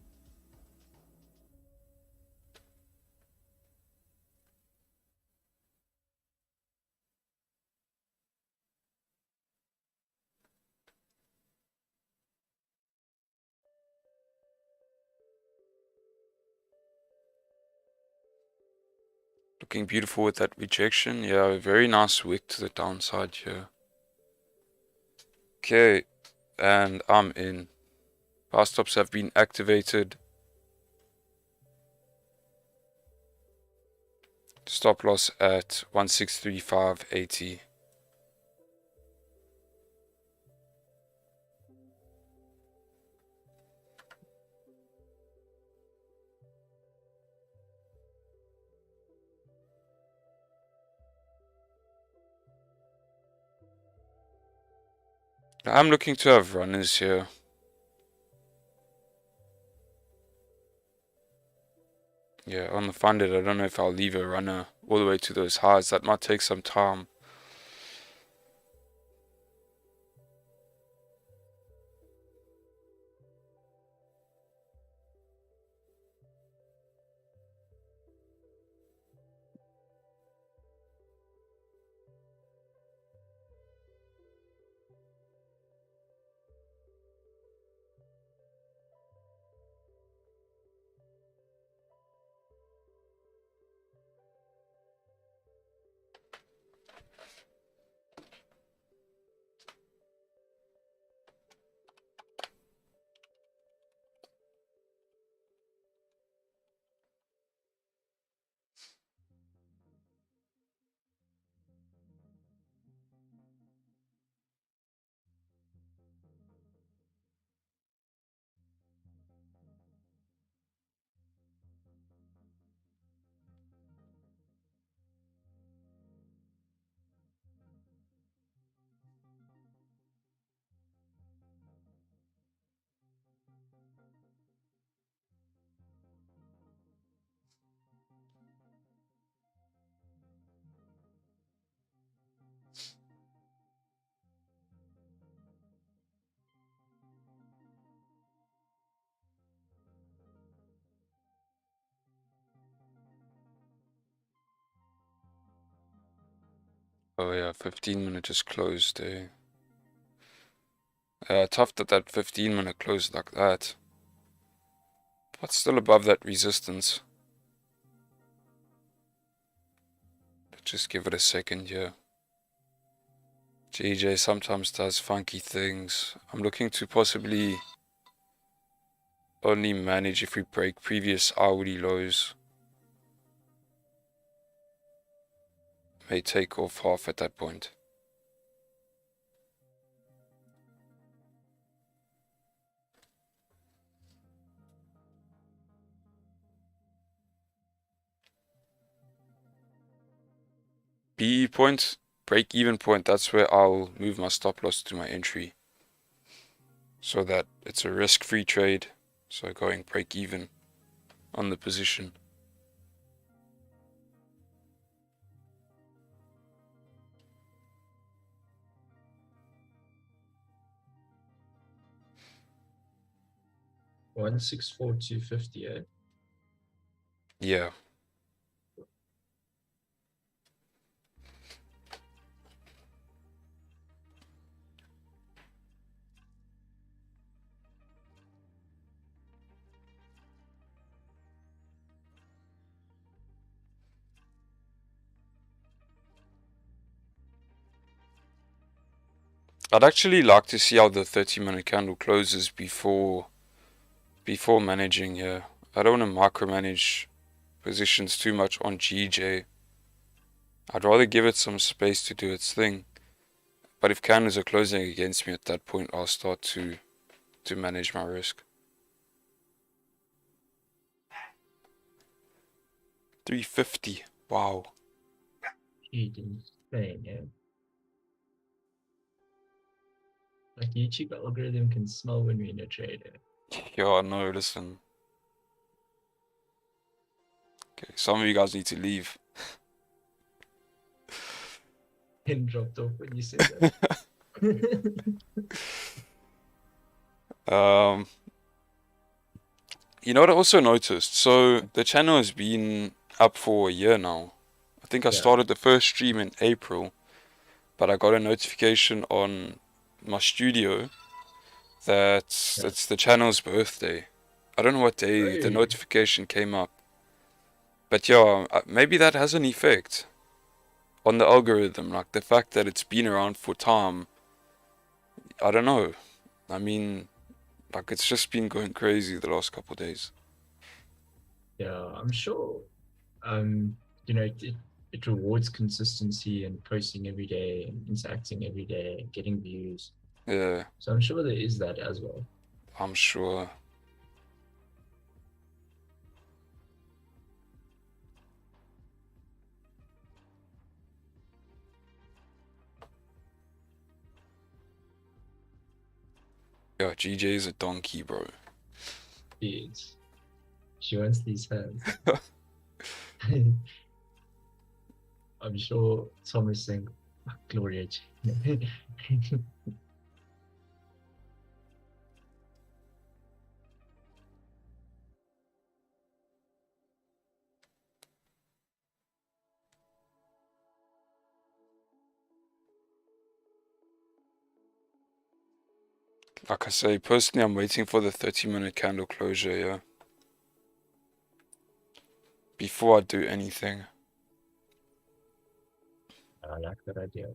Looking beautiful with that rejection. Yeah, a very nice wick to the downside here. Okay, and I'm in. Bar stops have been activated. Stop loss at 163,580. I'm looking to have runners here. Yeah, on the funded, I don't know if I'll leave a runner all the way to those highs. That might take some time. Oh yeah, 15-minute just closed, eh? Tough that that 15-minute closed like that. But still above that resistance. Just give it a second here. GJ sometimes does funky things. I'm looking to possibly only manage if we break previous hourly lows. May take off half at that point. BE point, break even point, that's where I'll move my stop loss to my entry. So that it's a risk-free trade. So going break even on the position. $164,250, eh? Yeah. I'd actually like to see how the 30-minute candle closes before managing here. I don't want to micromanage positions too much on GJ. I'd rather give it some space to do its thing. But if candles are closing against me at that point, I'll start to manage my risk. 350. Wow. Insane, yeah. Like YouTube algorithm can smell when we're in a trade. Yeah, no, listen. Okay, some of you guys need to leave. Pin dropped off when you said that. You know what I also noticed? So the channel has been up for a year now. I think I started the first stream in April, but I got a notification on my studio that it's the channel's birthday. I don't know what day the notification came up. But yeah, maybe that has an effect on the algorithm, like the fact that it's been around for time. I don't know. I mean, like it's just been going crazy the last couple of days. Yeah, I'm sure. You know, it rewards consistency and posting every day and interacting every day and getting views. Yeah, So I'm sure there is that as well. I'm sure. Yeah, GJ is a donkey, bro. Dude, she wants these hands. I'm sure Tom is saying, Gloria. Like I say, personally, I'm waiting for the 30-minute candle closure, yeah. Before I do anything. I like that idea.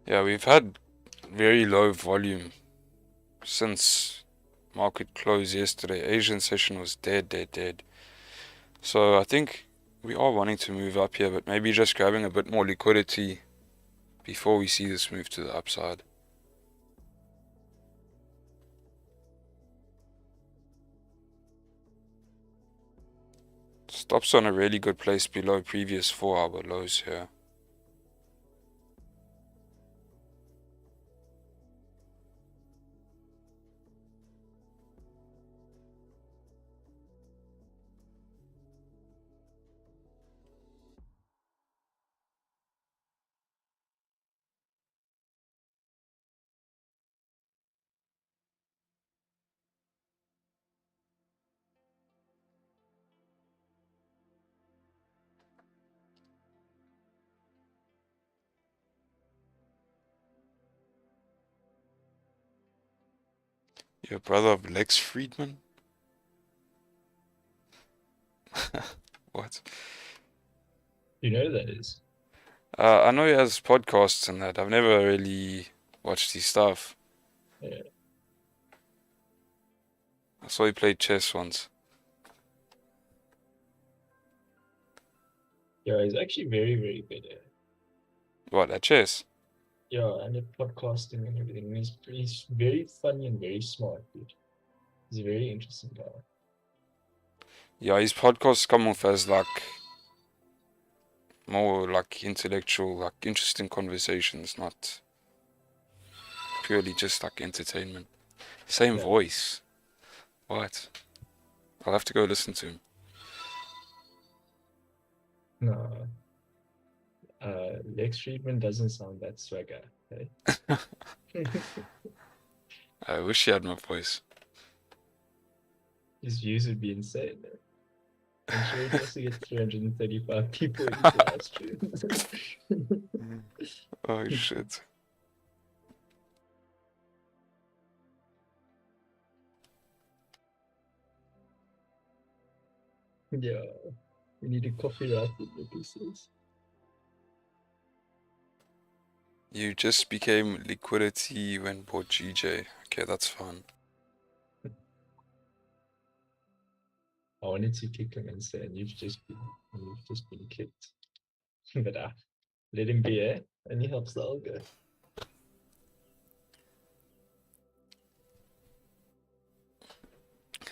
Yeah, we've had very low volume since market close yesterday. Asian session was dead. So I think we are wanting to move up here, but maybe just grabbing a bit more liquidity before we see this move to the upside. Stops on a really good place below previous 4-hour lows here. Your brother of Lex Friedman? What? You know who that is? I know he has podcasts and that. I've never really watched his stuff. Yeah. I saw he played chess once. Yeah, he's actually very, very good at it. What, at chess? Yeah, and at podcasting and everything. He's very funny and very smart, dude. He's a very interesting guy. Yeah, his podcasts come off as like more like intellectual, like interesting conversations, not purely just like entertainment. Same Yeah. voice. What? I'll have to go listen to him. No. Lex Friedman doesn't sound that swagger. Okay? I wish he had my voice. His views would be insane. I'm sure he also gets 335 people in his live stream. Oh shit. Yeah, we need to copyright the pieces. You just became liquidity when bought GJ. Okay, that's fun. I wanted to kick him and say, you've just been kicked. But let him be, and he helps the algo.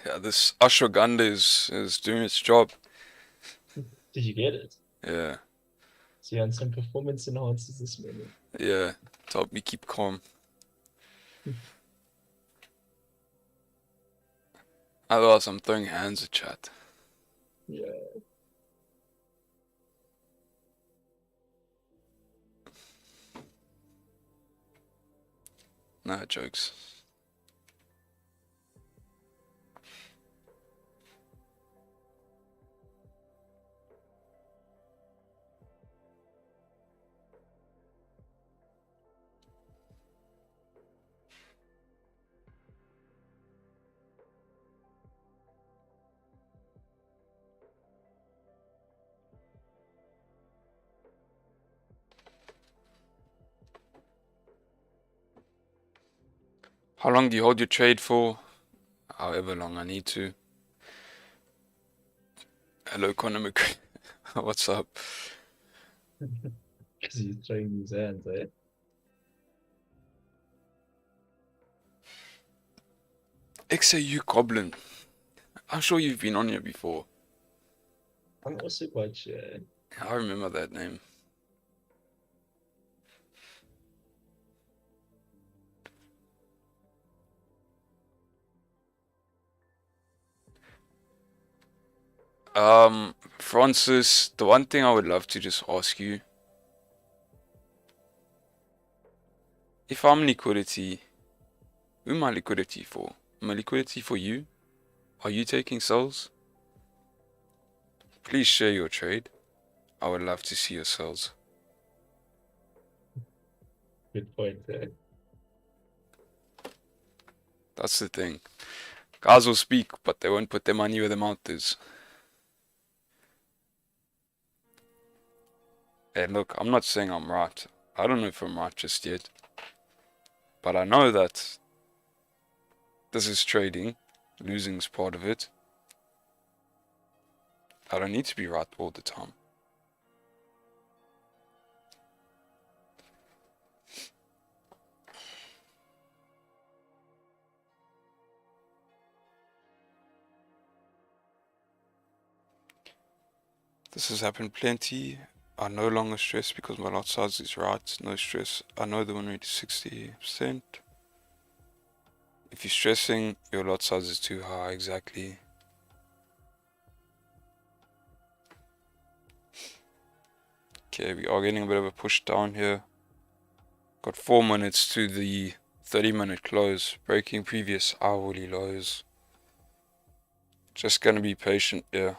Yeah, this ashwagandha is doing its job. Did you get it? Yeah, So you on some performance enhancers this morning. yeah. To help me keep calm. Otherwise, I'm throwing hands at chat. Yeah. Nah, jokes. How long do you hold your trade for? However long I need to. Hello, Conor McGregor. What's up? Because he's throwing his hands, eh? XAU Goblin. I'm sure you've been on here before. I'm also quite sure. I remember that name. Francis, the one thing I would love to just ask you, if I'm liquidity, who am I liquidity for? Am I liquidity for you? Are you taking sells? Please share your trade. I would love to see your sells. Good point there. That's the thing. Guys will speak, but they won't put their money where their mouth is. Hey, look, I'm not saying I'm right. I don't know if I'm right just yet. But I know that this is trading. Losing is part of it. I don't need to be right all the time. This has happened plenty. I no longer stress because my lot size is right. No stress. I know the win rate is 60%. If you're stressing, your lot size is too high. Exactly. Okay, we are getting a bit of a push down here. Got 4 minutes to the 30-minute close, breaking previous hourly lows. Just gonna be patient here.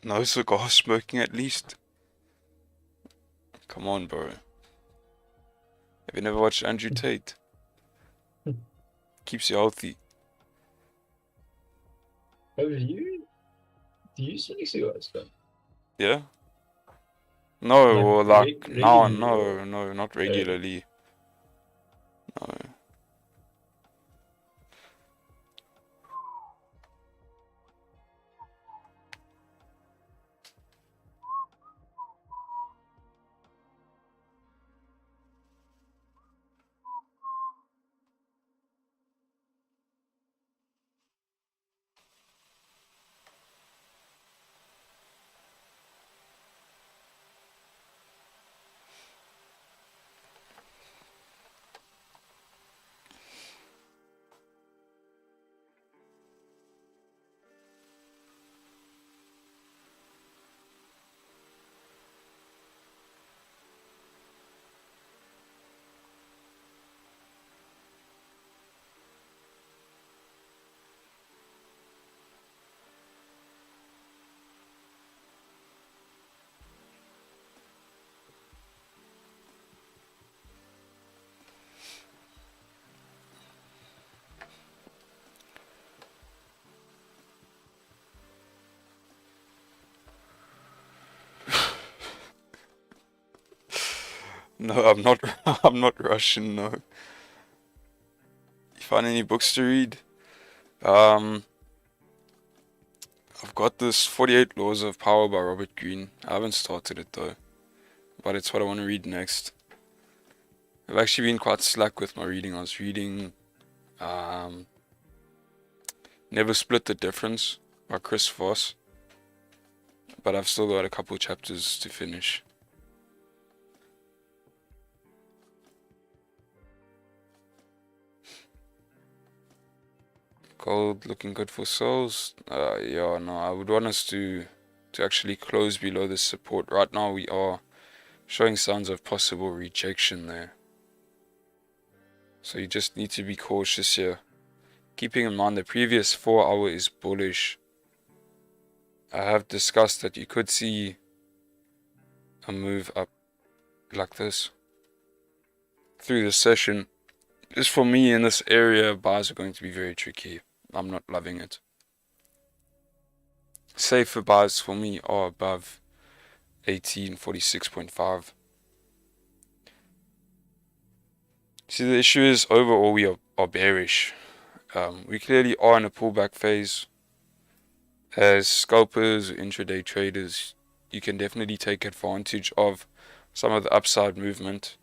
No cigar smoking at least. Come on, bro. Have you never watched Andrew Tate? Keeps you healthy. Oh, do you smoke cigars, man? Yeah? No, Like or like, no, regularly or no, not regularly. No. No, I'm not. I'm not Russian. No. You find any books to read? I've got this 48 Laws of Power by Robert Greene. I haven't started it though, but it's what I want to read next. I've actually been quite slack with my reading. I was reading Never Split the Difference by Chris Voss, but I've still got a couple chapters to finish. Gold looking good for souls. Yeah, no, I would want us to actually close below this support. Right now we are showing signs of possible rejection there. So you just need to be cautious here. Keeping in mind the previous 4 hour is bullish. I have discussed that you could see a move up like this through the session. Just for me in this area, buys are going to be very tricky. I'm not loving it. Safer buys for me are above 1846.5. See, the issue is overall we are bearish. We clearly are in a pullback phase. As scalpers, intraday traders, you can definitely take advantage of some of the upside movement.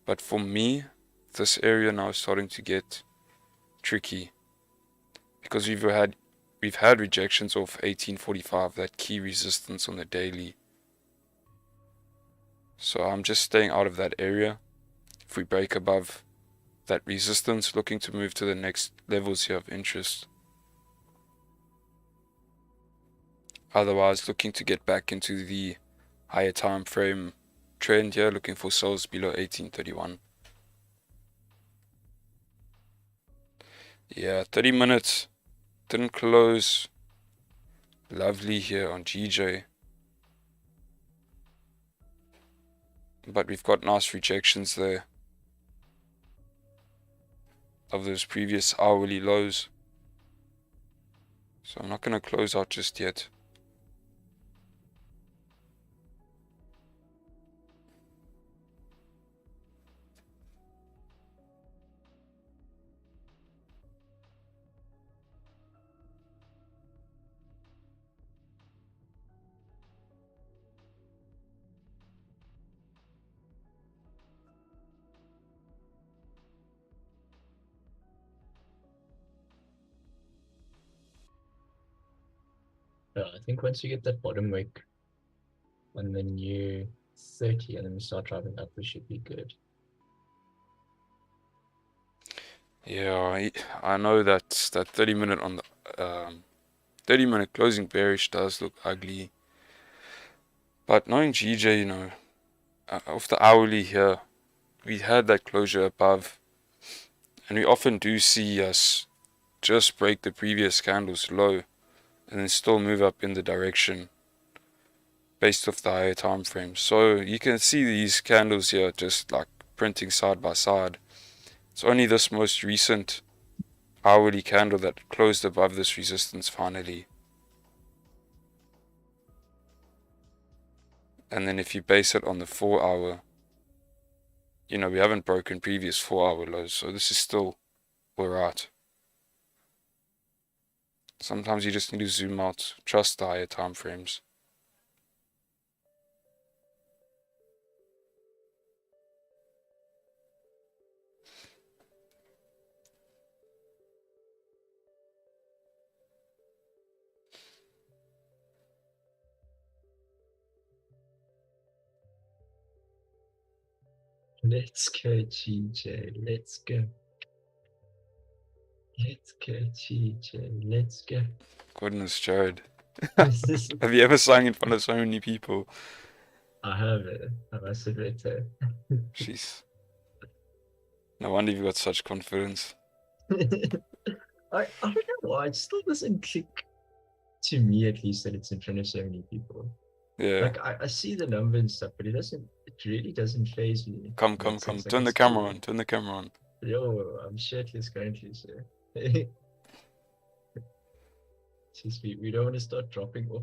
But for me, this area now is starting to get tricky because we've had rejections of 1845, that key resistance on the daily. So I'm just staying out of that area. If we break above that resistance, looking to move to the next levels here of interest. Otherwise, looking to get back into the higher time frame trend here, looking for sells below 1831. Yeah, 30 minutes didn't close lovely here on GJ. but we've got nice rejections there of those previous hourly lows. So I'm not going to close out just yet. Yeah, I think once you get that bottom wick on the new 30 and then we start driving up, we should be good. Yeah, I know that 30-minute on the 30-minute closing bearish does look ugly. But knowing GJ, you know, off the hourly here, we had that closure above. And we often do see us just break the previous candle's low and then still move up in the direction based off the higher time frame. So you can see these candles here just like printing side by side. It's only this most recent hourly candle that closed above this resistance finally. And then if you base it on the 4-hour, you know, we haven't broken previous 4-hour lows, so this is still alright. Sometimes you just need to zoom out, trust the higher time frames. Let's go, GJ. Let's go. Let's go, GJ. Let's go. Goodness, Jared. This is, Have you ever sung in front of so many people? I have it. I must admit it. Jeez. No wonder you've got such confidence. I don't know why. It still doesn't click to me, at least, that it's in front of so many people. Yeah. Like I see the number and stuff, but it really doesn't phase me. Come. Like, Turn the it's camera cool. on. Turn the camera on. Yo, I'm shirtless currently, so just we don't want to start dropping off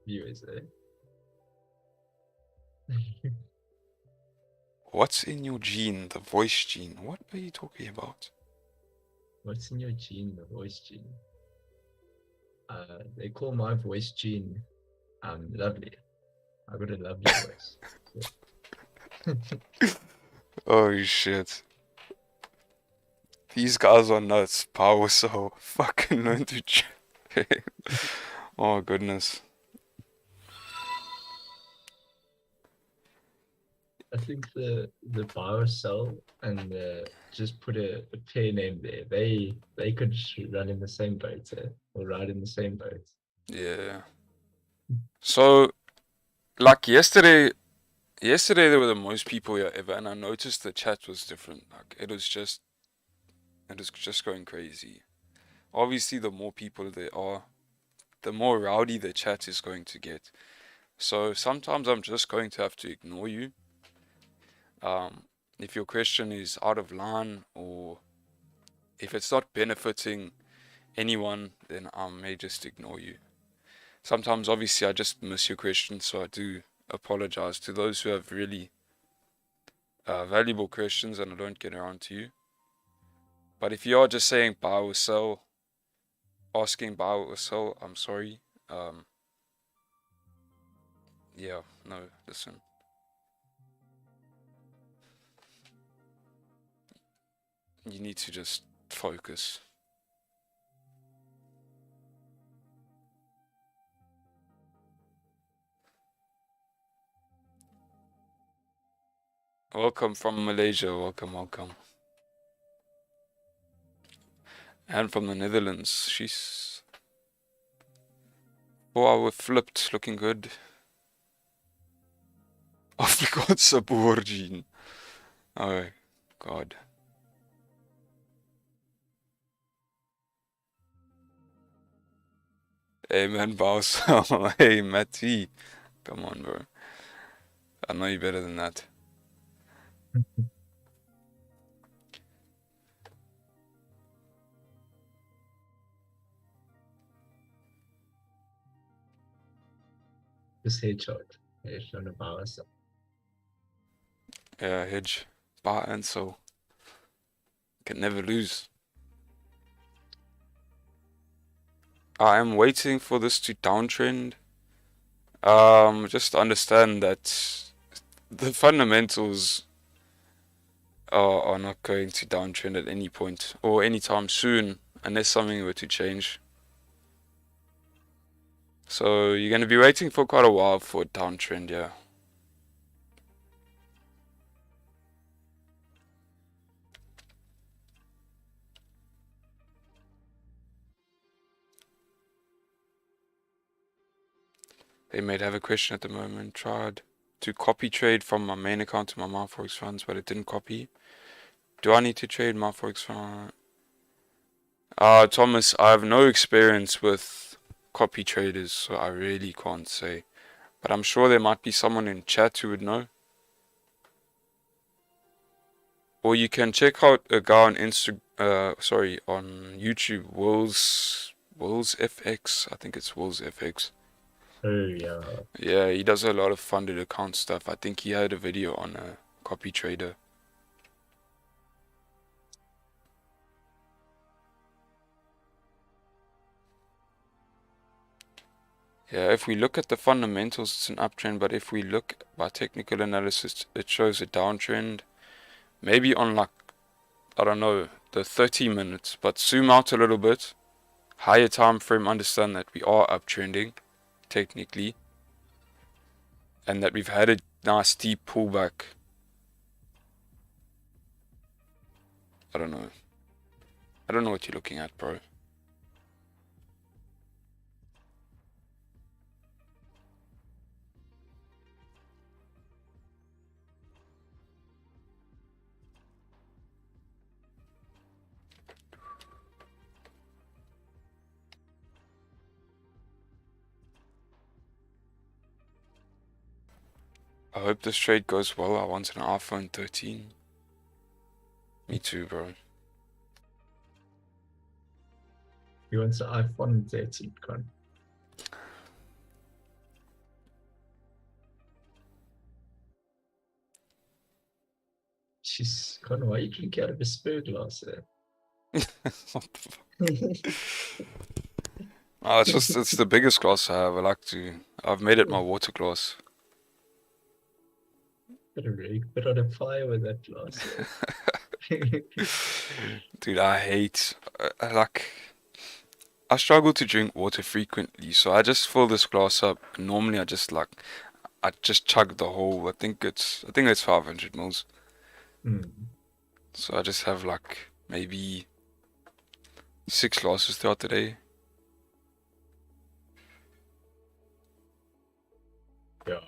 viewers, eh? What's in your gene? The voice gene. What are you talking about? What's in your gene? The voice gene. They call my voice gene lovely. I got a lovely voice. Oh shit. These guys are nuts. Power so fucking learn to Oh goodness. I think the biocell and just put a pair name there. They could run in the same boat, or ride in the same boat. Yeah. So, like yesterday there were the most people here ever, and I noticed the chat was different. Like it was just going crazy. Obviously, the more people there are, the more rowdy the chat is going to get. So sometimes I'm just going to have to ignore you. If your question is out of line or if it's not benefiting anyone, then I may just ignore you. Sometimes, obviously, I just miss your question, so I do apologize to those who have really valuable questions and I don't get around to you. But if you are just saying buy or sell, asking buy or sell, I'm sorry. Yeah, no, listen. You need to just focus. Welcome from Malaysia, welcome. And from the Netherlands, she's 4-hour flipped, looking good. Afrikaanse boorgene. Oh, God. Hey, man, boss. Hey, Matty. Come on, bro. I know you better than that. Just headshot. Headshot on the power side. Yeah, hedge, buy and sell. Can never lose. I am waiting for this to downtrend. Just understand that the fundamentals are not going to downtrend at any point or anytime soon unless something were to change. So you're going to be waiting for quite a while for a downtrend, yeah. They may have a question at the moment. Tried to copy trade from my main account to my Forex funds, but it didn't copy. Do I need to trade my Forex fund? Thomas, I have no experience with copy traders, so I really can't say. But I'm sure there might be someone in chat who would know. Or you can check out a guy on on YouTube, Wills FX. I think it's Wills FX. Oh yeah. Yeah, he does a lot of funded account stuff. I think he had a video on a copy trader. Yeah, if we look at the fundamentals, it's an uptrend, but if we look by technical analysis, it shows a downtrend. Maybe on like, I don't know, the 30 minutes, but zoom out a little bit. Higher time frame, understand that we are uptrending, technically. And that we've had a nice deep pullback. I don't know. I don't know what you're looking at, bro. I hope this trade goes well. I want an iPhone 13. Me too, bro. He wants an iPhone 13 con. Jeez, Con, why you drink out of a spur glass there? What the fuck? Oh, it's the biggest glass I have. I've made it my water glass. Put on a fire with that glass. Dude, I struggle to drink water frequently, so I just fill this glass up. Normally, I just chug the whole. I think it's 500 mils. So I just have like maybe 6 glasses throughout the day. Yeah,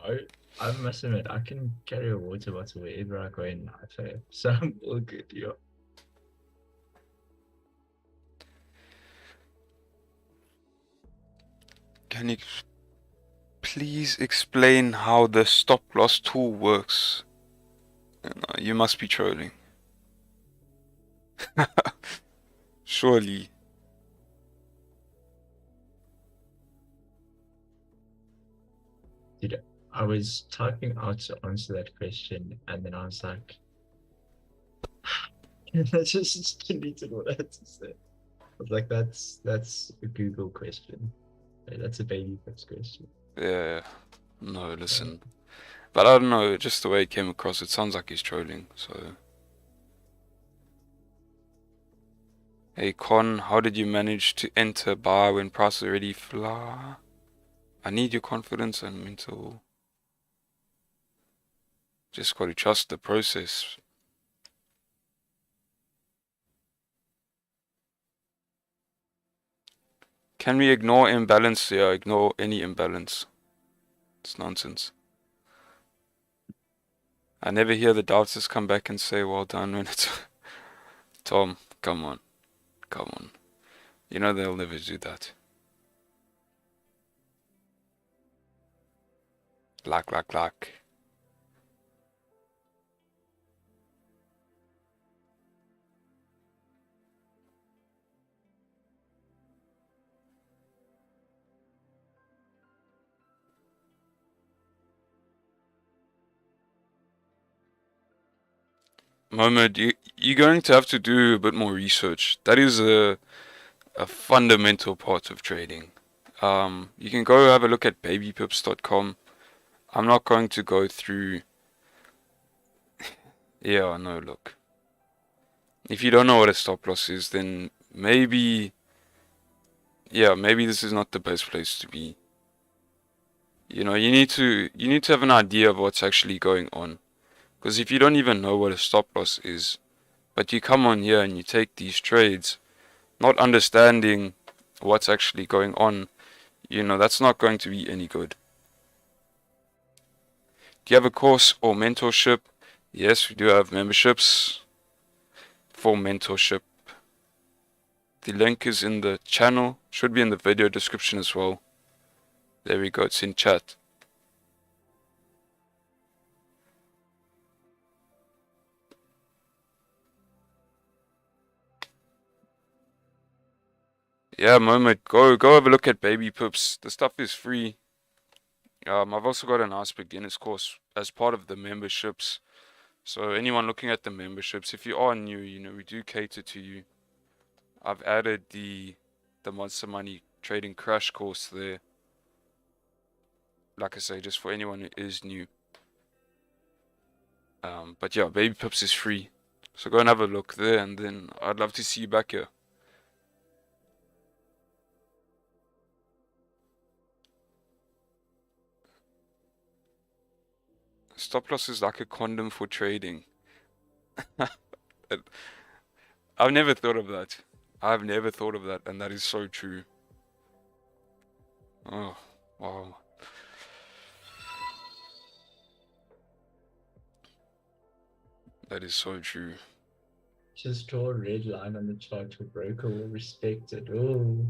I must admit, I can carry a water bottle wherever I go in life, so I'm all good, yeah. Can you please explain how the stop loss tool works? No, you must be trolling. Surely. Dude, I was typing out to answer that question, and then I was like, I just deleted what I had to say. I was like, that's a Google question. That's a baby first question. Yeah. No, listen. But I don't know, just the way it came across, it sounds like he's trolling, so. Hey Con, how did you manage to enter buy when prices already fly? I need your confidence and mental. Just gotta trust the process. Can we ignore imbalance? Yeah, ignore any imbalance. It's nonsense. I never hear the doubters come back and say, well done when it's... Tom, come on. Come on. You know they'll never do that. Like. Mohammed, you're going to have to do a bit more research. That is a fundamental part of trading. You can go have a look at babypips.com. I'm not going to go through. Yeah, no, look. If you don't know what a stop loss is, then maybe, yeah, maybe this is not the best place to be. You know, you need to have an idea of what's actually going on. Because if you don't even know what a stop loss is, but you come on here and you take these trades, not understanding what's actually going on, that's not going to be any good. Do you have a course or mentorship? Yes, we do have memberships for mentorship. The link is in the channel, should be in the video description as well. There we go, it's in chat. Yeah, Mohammed, go have a look at Baby Pips. The stuff is free. I've also got a nice beginner's course as part of the memberships. So anyone looking at the memberships, if you are new, we do cater to you. I've added the Monster Money Trading Crash course there. Like I say, just for anyone who is new. But yeah, Baby Pips is free. So go and have a look there, and then I'd love to see you back here. Stop loss is like a condom for trading. I've never thought of that. I've never thought of that, and that is so true. Oh, wow. That is so true. Just draw a red line on the chart. Your broker will respect it. Oh.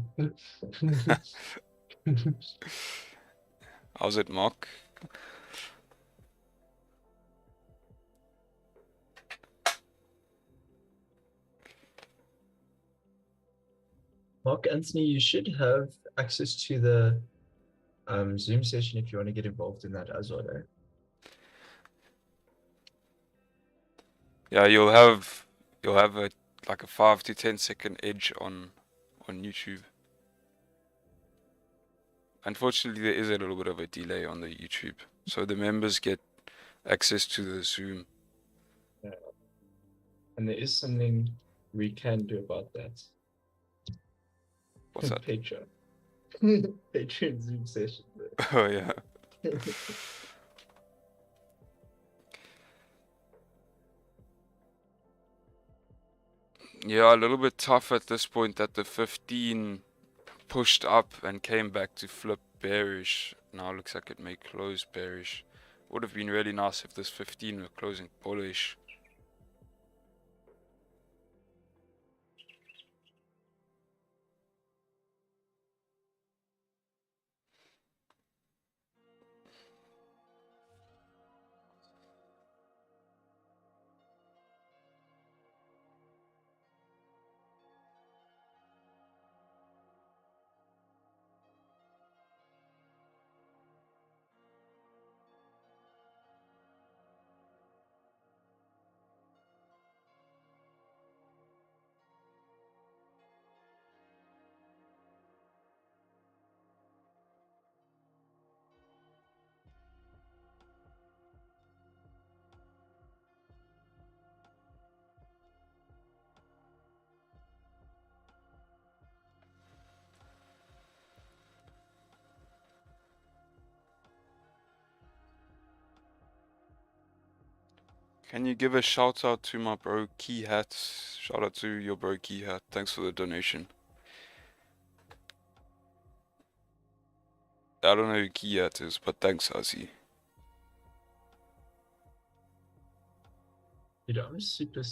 How's it, Mark? Mark Anthony, you should have access to the Zoom session if you want to get involved in that as well. Eh? Yeah, you'll have like a 5 to 10 second edge on YouTube. Unfortunately, there is a little bit of a delay on the YouTube, so the members get access to the Zoom. Yeah. And there is something we can do about that. What's that? Patreon. Patreon Zoom session. Oh yeah. Yeah, a little bit tough at this point that the 15 pushed up and came back to flip bearish. Now looks like it may close bearish. Would have been really nice if this 15 were closing bullish. Can you give a shout out to my bro Key Hat? Shout out to your bro Key Hat. Thanks for the donation. I don't know who Key Hat is, but thanks, Ozzy. Dude, I was super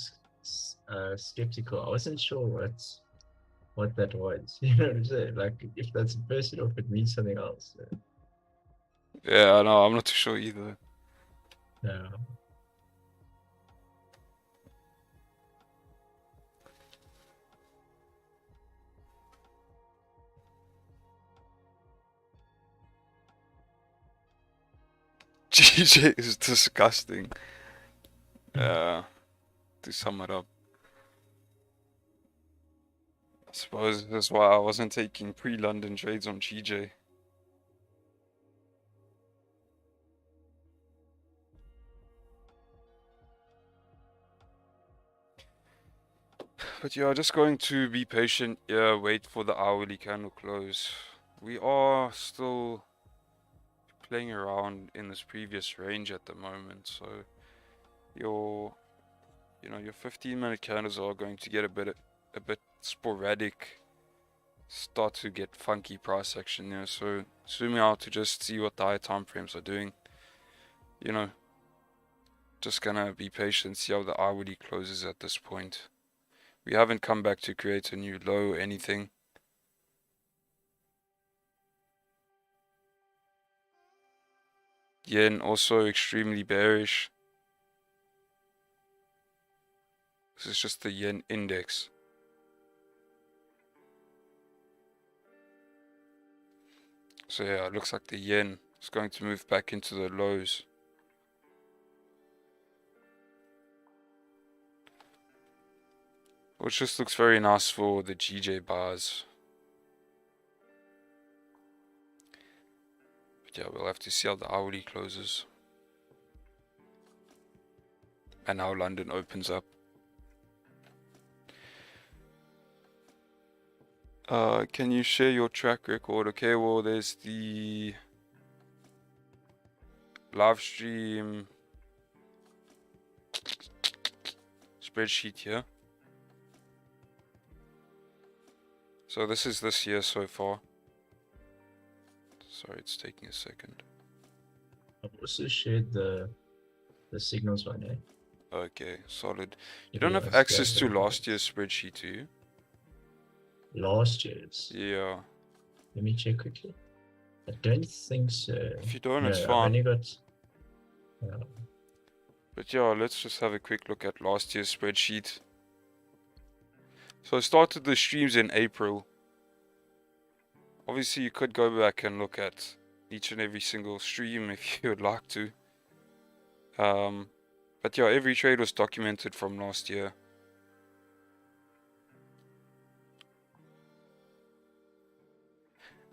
skeptical. I wasn't sure what that was. You know what I'm saying? Like, if that's a person or if it means something else. Yeah, I know. I'm not too sure either. Yeah. GJ is disgusting. to sum it up. I suppose that's why I wasn't taking pre-London trades on GJ. But yeah, just going to be patient. Yeah, wait for the hourly candle close. We are still playing around in this previous range at the moment, so your 15-minute candles are going to get a bit sporadic, start to get funky price action there. So zooming out to just see what the high time frames are doing. Just gonna be patient, see how the hourly closes at this point. We haven't come back to create a new low or anything. Yen also extremely bearish. This is just the yen index. So yeah, it looks like the yen is going to move back into the lows. Which just looks very nice for the GJ bars. But yeah, we'll have to see how the hourly closes. And how London opens up. Can you share your track record? Okay, well, there's the live stream spreadsheet here. So this is this year so far. Sorry, it's taking a second. I've also shared the signals one, eh? Okay, solid. You If don't you have guys go access to have a last look. year's spreadsheet, do you? Last year's. Yeah. Let me check quickly. I don't think so. If you don't, No, it's I've fine. only got. But yeah, let's just have a quick look at last year's spreadsheet. So I started the streams in April. Obviously, you could go back and look at each and every single stream if you would like to. But yeah, every trade was documented from last year.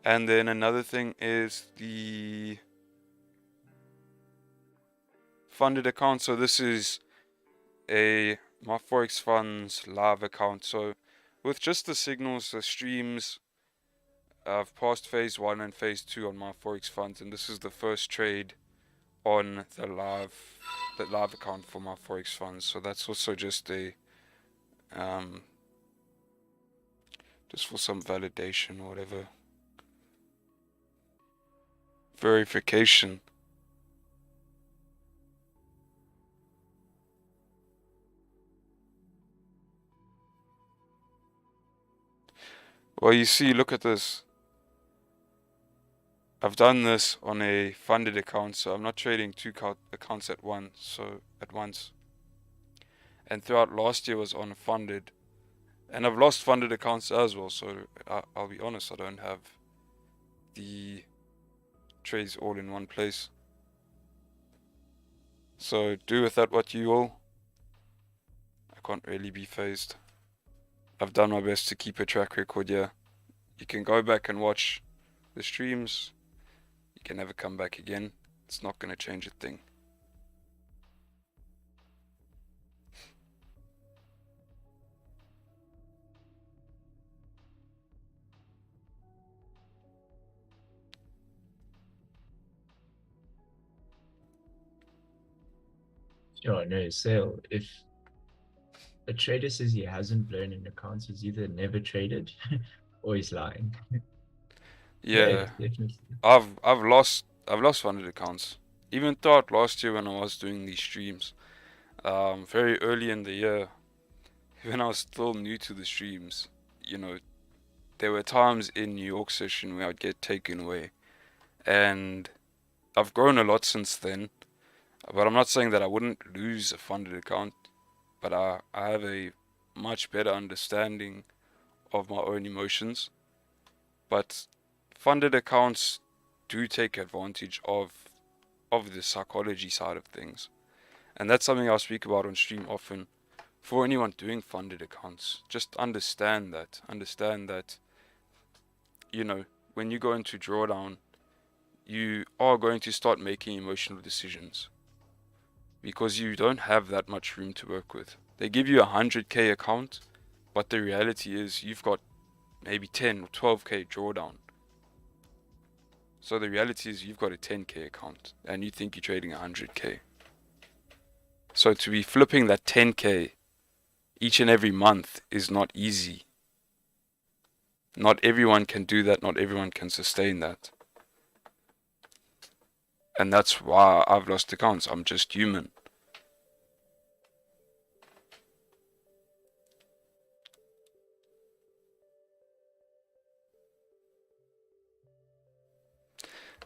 And then another thing is the funded account. So this is my Forex Funds live account. So with just the signals, the streams, I've passed phase 1 and phase 2 on my Forex Funds, and this is the first trade on the live account for my Forex Funds. So that's also just just for some validation or whatever. Verification. Well, you see, look at this. I've done this on a funded account, so I'm not trading two accounts at once. And throughout last year was on funded, and I've lost funded accounts as well. So I'll be honest, I don't have the trades all in one place. So do with that what you will. I can't really be phased. I've done my best to keep a track record here. You can go back and watch the streams. You can never come back again. It's not going to change a thing. Oh no, Sale. If a trader says he hasn't blown an account, he's either never traded or he's lying. Yeah, definitely. I've lost funded accounts. Even throughout last year when I was doing these streams, very early in the year, when I was still new to the streams, there were times in New York session where I'd get taken away, and I've grown a lot since then. But I'm not saying that I wouldn't lose a funded account, but I have a much better understanding of my own emotions. But funded accounts do take advantage of the psychology side of things, and that's something I'll speak about on stream often. for anyone doing funded accounts, just understand that. You know, when you go into drawdown, you are going to start making emotional decisions because you don't have that much room to work with. They give you a 100k account, but the reality is you've got maybe 10 or 12k drawdown. So the reality is you've got a 10k account and you think you're trading 100k. So to be flipping that 10k each and every month is not easy. Not everyone can do that, not everyone can sustain that. And that's why I've lost accounts. I'm just human.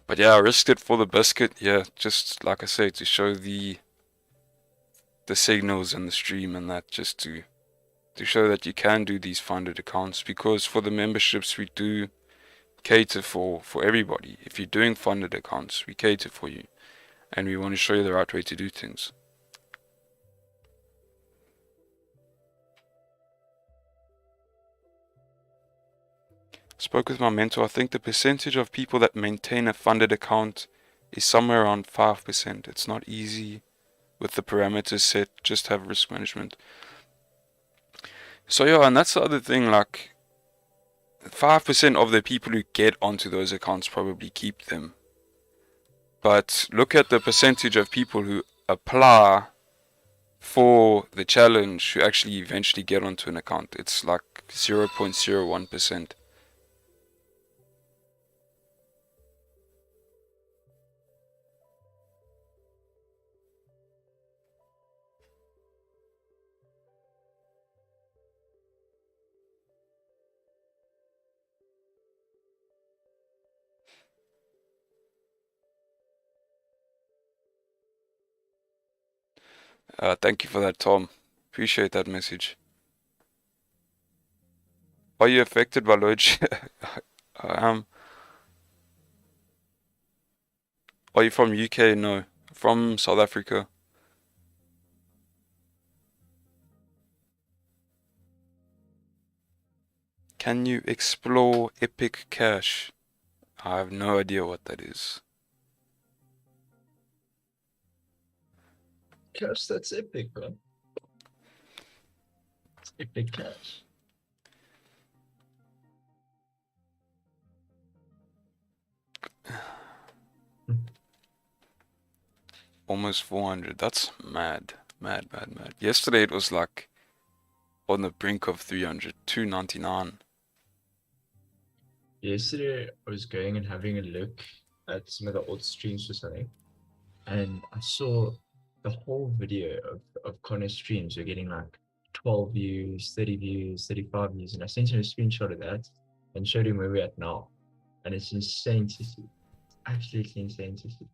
But yeah, I risked it for the biscuit. Yeah, just like I say, to show the signals and the stream and that, just to show that you can do these funded accounts, because for the memberships we do cater for everybody. If you're doing funded accounts, we cater for you and we want to show you the right way to do things. Spoke with my mentor. I think the percentage of people that maintain a funded account is somewhere around 5%. It's not easy with the parameters set. Just have risk management. So yeah, and that's the other thing, like 5% of the people who get onto those accounts probably keep them. But look at the percentage of people who apply for the challenge who actually eventually get onto an account. It's like 0.01%. Thank you for that, Tom. Appreciate that message. Are you affected by load shed? I am. Are you from UK? No. From South Africa. Can you explore Epic Cash? I have no idea what that is. Cash, that's epic, bro. It's epic cash. Almost 400. That's mad. Mad. Yesterday it was like on the brink of 300. 299. Yesterday, I was going and having a look at some of the old streams or something, and I saw the whole video of Connor's streams were getting like 12 views, 30 views, 35 views, and I sent him a screenshot of that and showed him where we're at now, and it's insane to see. Absolutely insane to see.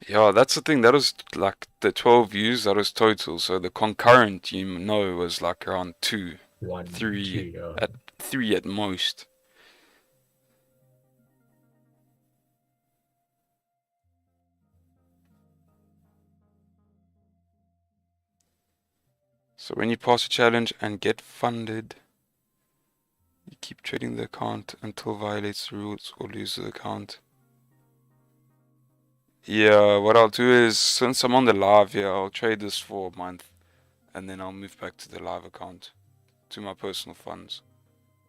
Yeah, that's the thing. That was like the 12 views, that was total. So the concurrent, you know, was like around 2, 1, 3, 2, at 3 at most. So when you pass a challenge and get funded, you keep trading the account until violates the rules or lose the account. Yeah, what I'll do is, since I'm on the live here, I'll trade this for a month and then I'll move back to the live account, to my personal funds.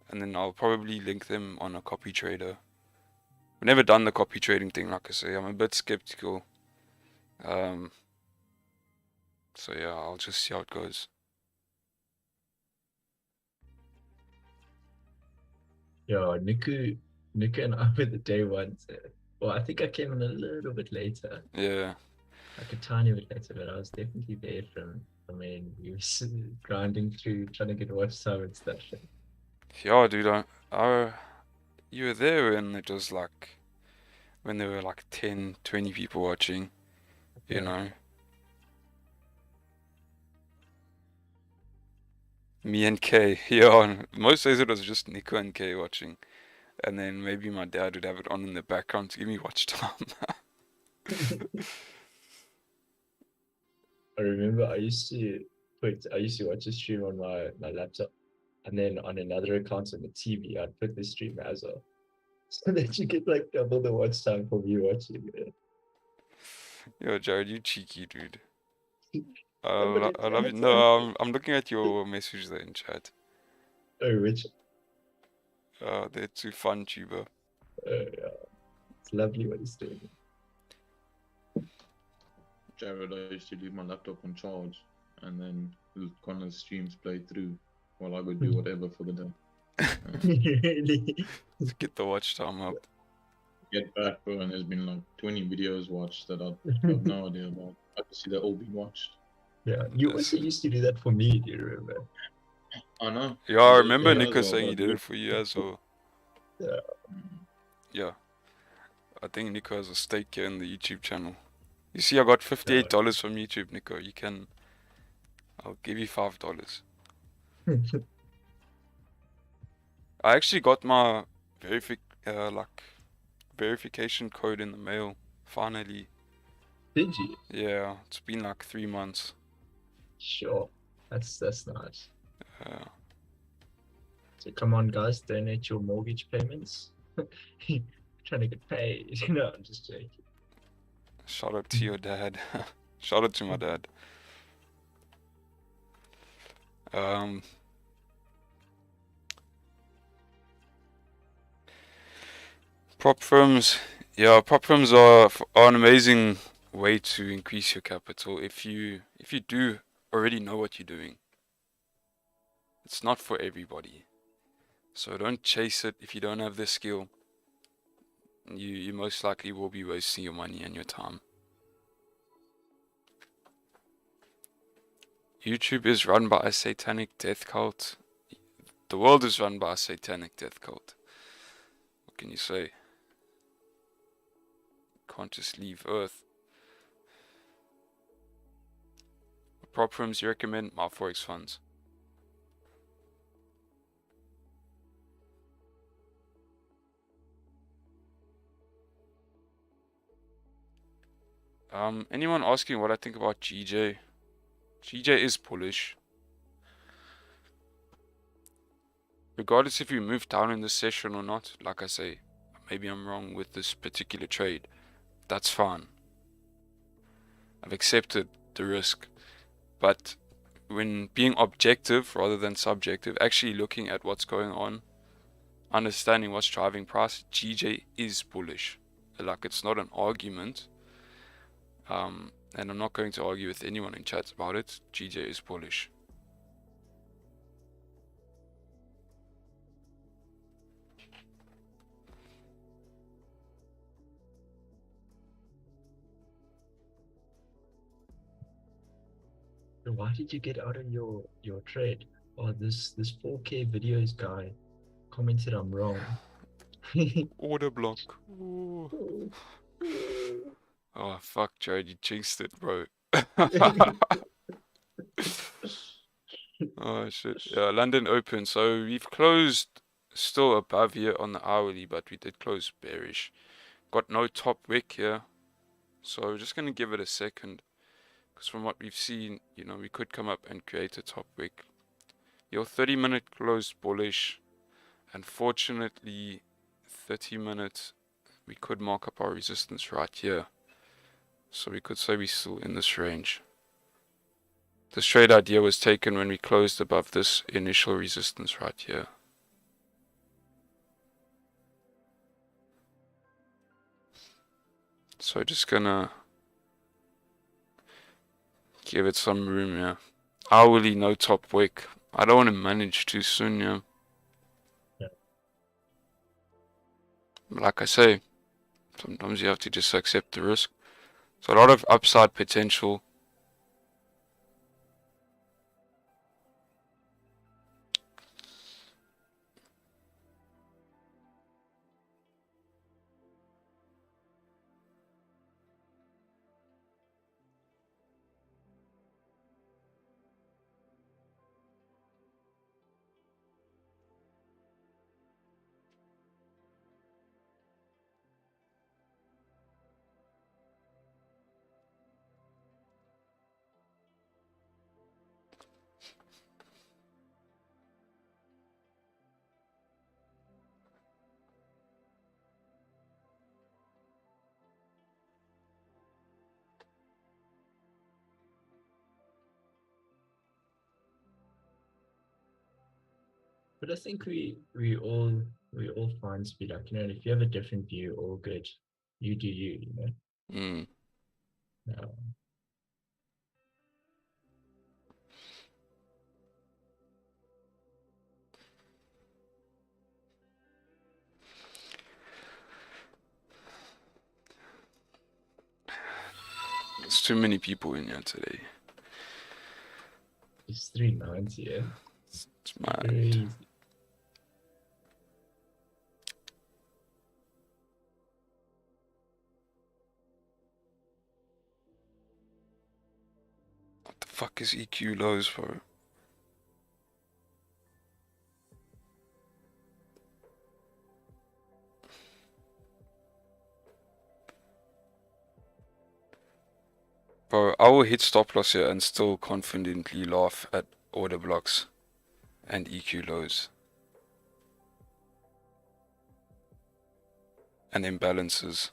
And then I'll probably link them on a copy trader. I've never done the copy trading thing, like I say. I'm a bit skeptical. So yeah, I'll just see how it goes. Yeah, Niku and I were the day ones. Well, I think I came in a little bit later, Yeah. like a tiny bit later, but I was definitely there from when we were grinding through trying to get watch time and stuff. Yeah, dude, you were there when it was like, when there were like 10, 20 people watching, you Yeah. know. Me and Kay, yeah, most days it was just Nico and Kay watching. And then maybe my dad would have it on in the background to give me watch time. I remember I used to I used to watch a stream on my laptop, and then on another account on the TV, I'd put the stream as well, so that you get like double the watch time for me watching it. Yo, Jared, you cheeky dude. No, but I love you. it's No, I'm looking at your message there in chat. oh, which They're too fun, tuber. yeah, it's lovely what he's doing. Jared, I used to leave my laptop on charge and then Connor's streams play through while I go do whatever for the day. Really? To get the watch time up. Get back, bro, and there's been like 20 videos watched that I have no idea about. I can see they're all being watched. Yeah, you also used to do that for me. Do you remember? I know. Yeah, I did it for remember you as Nico well, saying but he I did do it for you as well. Yeah. Yeah. I think Nico has a stake here in the YouTube channel. You see, I got $58 from YouTube, Nico. You can... I'll give you $5. I actually got my verification code in the mail. Finally. Did you? Yeah, it's been like 3 months. Sure. That's nice. Yeah. So come on, guys, donate your mortgage payments. Trying to get paid. No, I'm just joking. Shout out to your dad. Shout out to my dad. Prop firms. Yeah, prop firms are an amazing way to increase your capital if you do already know what you're doing. It's not for everybody. So don't chase it if you don't have the skill. You most likely will be wasting your money and your time. YouTube is run by a satanic death cult. The world is run by a satanic death cult. What can you say? Can't just leave Earth. What prop firms you recommend? My Forex funds. Anyone asking what I think about GJ? GJ is bullish. Regardless if you move down in this session or not, like I say, maybe I'm wrong with this particular trade. That's fine. I've accepted the risk. But when being objective rather than subjective, actually looking at what's going on, understanding what's driving price, GJ is bullish. Like, it's not an argument. And I'm not going to argue with anyone in chat about it. GJ is bullish. Why did you get out of your trade? Oh, this 4K videos guy commented I'm wrong. Order block. Ooh. Oh, fuck, Jared, you jinxed it, bro. Oh, shit. Yeah, London open. So we've closed still above here on the hourly, but we did close bearish. Got no top wick here. So we're just going to give it a second. Because from what we've seen, you know, we could come up and create a top wick. Your 30-minute closed bullish. Unfortunately, 30 minutes, we could mark up our resistance right here. So we could say we're still in this range. This trade idea was taken when we closed above this initial resistance right here. So just gonna give it some room, yeah. Hourly, no top wick. I don't want to manage too soon, yeah. Like I say, sometimes you have to just accept the risk. So a lot of upside potential. But I think we all find speed like, you know, if you have a different view, all good. You do you, you know. Mm. No. There's too many people in here today. It's 390, yeah. It's mad. Crazy. What the fuck is EQ lows for? Bro, I will hit stop loss here and still confidently laugh at order blocks and EQ lows and imbalances.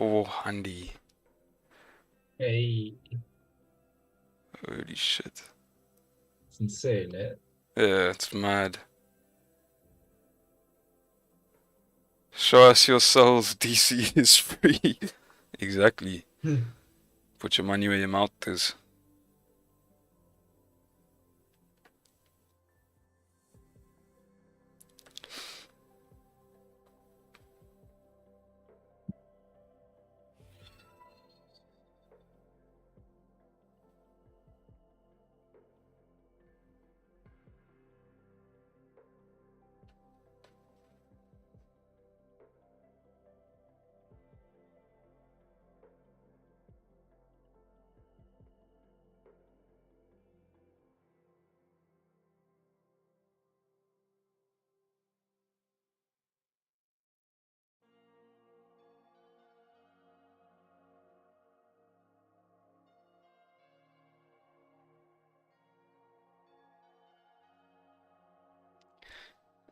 $400. Hey, Holy shit. it's insane, eh? Yeah, it's mad. Show us your souls, DC is free. Exactly. Put your money where your mouth is.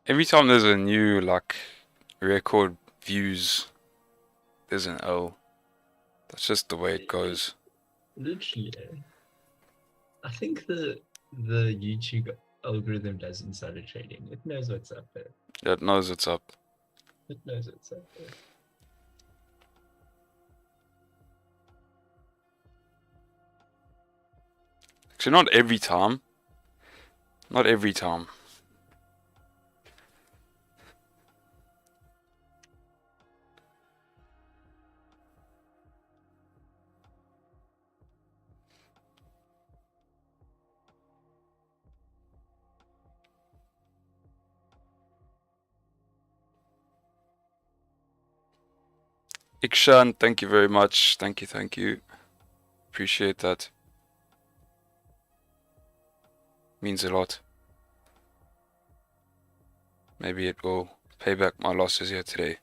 Every time there's a new like record views, there's an L. That's just the way it goes. Literally, eh? I think the YouTube algorithm does insider trading. It knows what's up there. It knows what's up. It knows what's up there. Actually, not every time. Not every time. Ikshan, thank you very much. Thank you, thank you. Appreciate that. Means a lot. Maybe it will pay back my losses here today.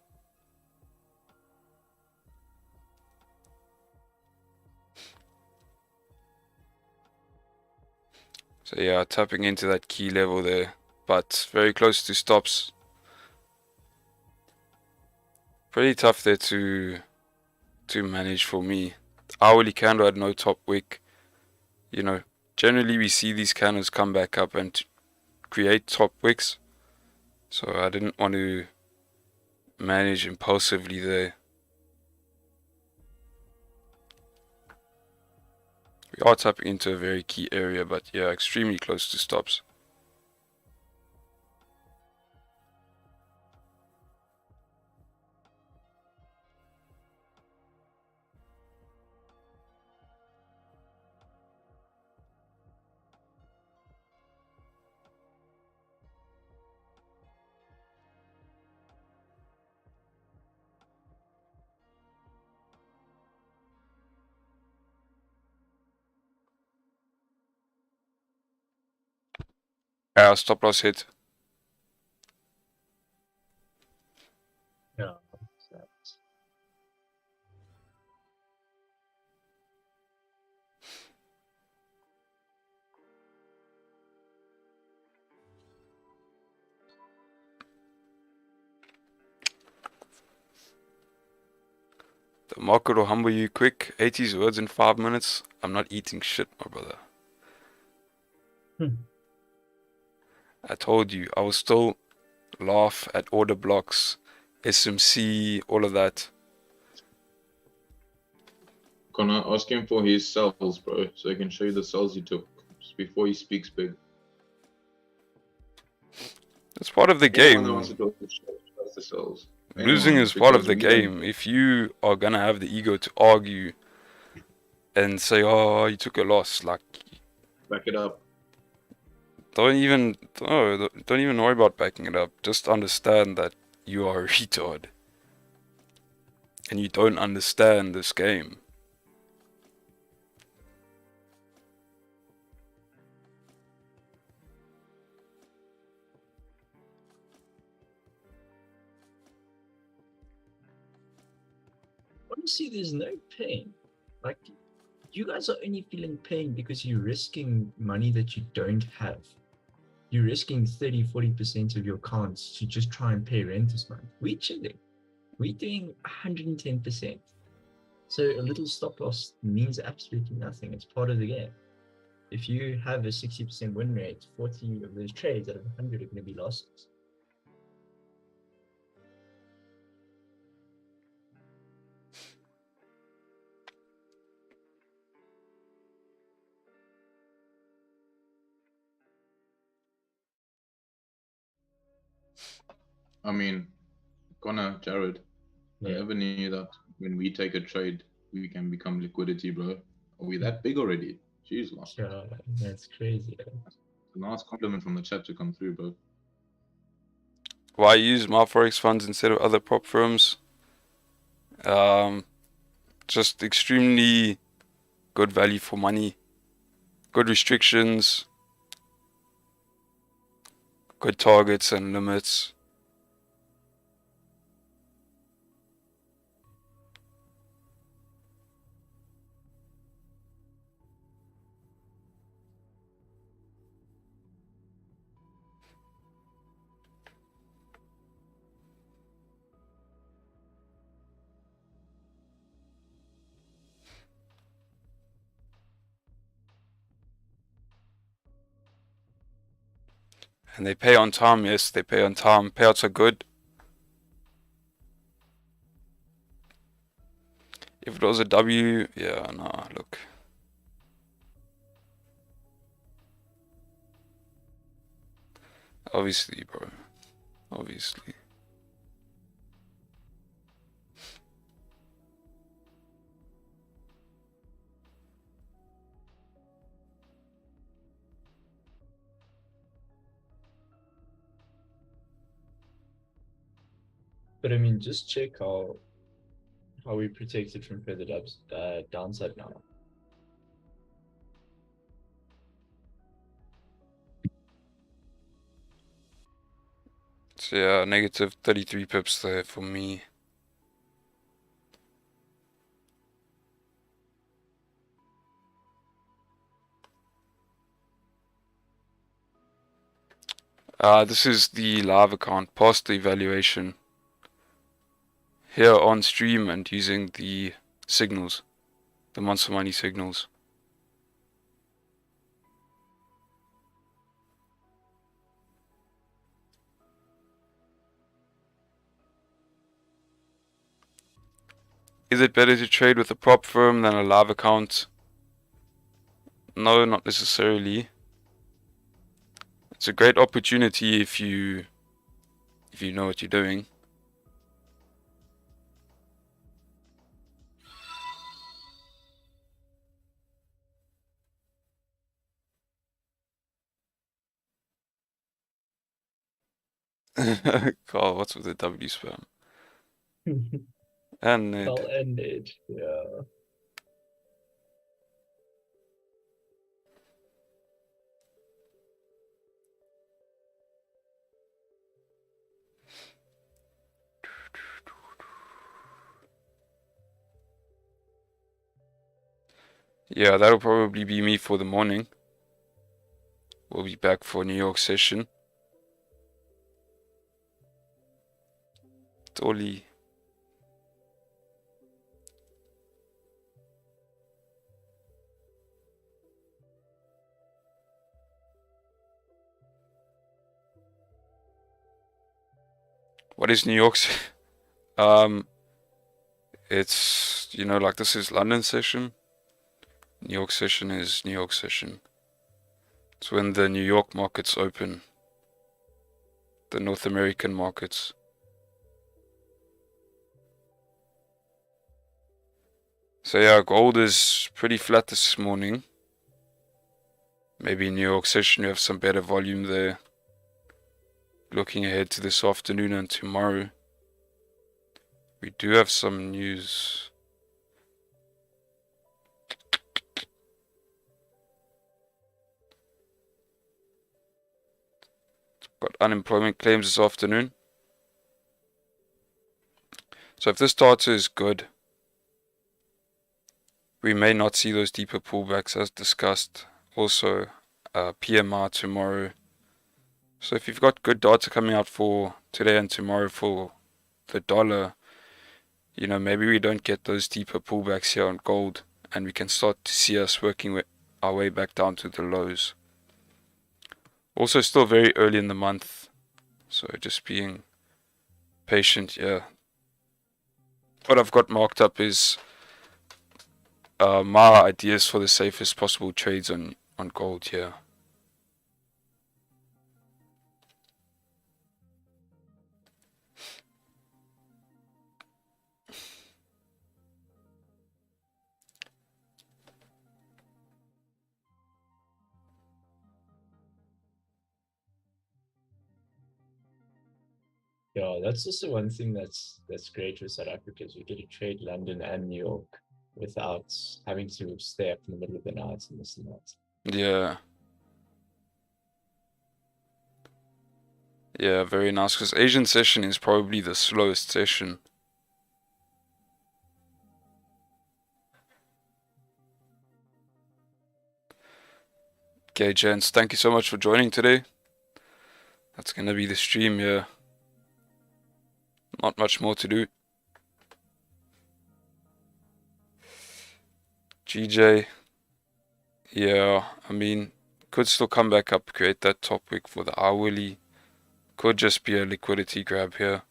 So yeah, tapping into that key level there, but very close to stops. Pretty tough there to manage for me. Hourly candle had no top wick. You know, generally we see these candles come back up and create top wicks. So I didn't want to manage impulsively there. We are tapping into a very key area, but yeah, extremely close to stops. Stop loss hit. Yeah. market will humble you quick. 80's words in 5 minutes. I'm not eating shit, my brother. I told you, I will still laugh at order blocks, SMC, all of that. Gonna ask him for his sells, bro, so I can show you the sells he took just before he speaks big. It's part of the Anyone that game. wants to talk to the sells. Losing Anyone, is part of because the we don't- game. If you are gonna have the ego to argue and say, "Oh, you took a loss," like, Back it up. don't even worry about backing it up. Just understand that you are a retard and you don't understand this game. Honestly, there's no pain. Like, you guys are only feeling pain because you're risking money that you don't have. You're risking 30-40% of your accounts to just try and pay rent this month. We're chilling. We're doing 110%. So a little stop loss means absolutely nothing. It's part of the game. If you have a 60% win rate, 40 of those trades out of 100 are going to be losses. I mean, Connor, Jared, I Yeah. never knew that when we take a trade, we can become liquidity, bro. Are we that big already? Jeez, man. Yeah, that's crazy. A nice compliment from the chat to come through, bro. Why use my Forex funds instead of other prop firms? Just extremely good value for money, good restrictions, good targets and limits. And they pay on time, yes, they pay on time. Payouts are good. If it was a W, yeah, nah, look. Obviously, bro. Obviously. But I mean, just check how we protected from further downside now. So yeah, negative 33 pips there for me. This is the live account, past the evaluation. Here on stream and using the signals, the Monster Money signals. Is it better to trade with a prop firm than a live account? No, not necessarily. It's a great opportunity if you know what you're doing. Carl, what's with the W spam? And Ned. Well ended. Yeah. Yeah, that'll probably be me for the morning. We'll be back for New York session. Totally. What is New York? It's, you know, like this is London session. New York session is New York session. It's when the New York markets open. The North American markets. So yeah, gold is pretty flat this morning. Maybe New York session you have some better volume there. Looking ahead to this afternoon and tomorrow, we do have some news. Got unemployment claims this afternoon. So if this data is good, we may not see those deeper pullbacks as discussed. Also, PMI tomorrow. So if you've got good data coming out for today and tomorrow for the dollar, you know, maybe we don't get those deeper pullbacks here on gold, and we can start to see us working our way back down to the lows. Also still very early in the month, so just being patient here. What I've got marked up is my ideas for the safest possible trades on gold here. Yeah, that's also one thing that's great with South Africa is we get to trade London and New York without having to stay up in the middle of the night and this and that. Yeah. Yeah, very nice, because Asian session is probably the slowest session. Okay, gents, thank you so much for joining today. That's gonna be the stream here. Not much more to do. GJ, yeah, I mean, could still come back up, create that top wick for the hourly. Could just be a liquidity grab here.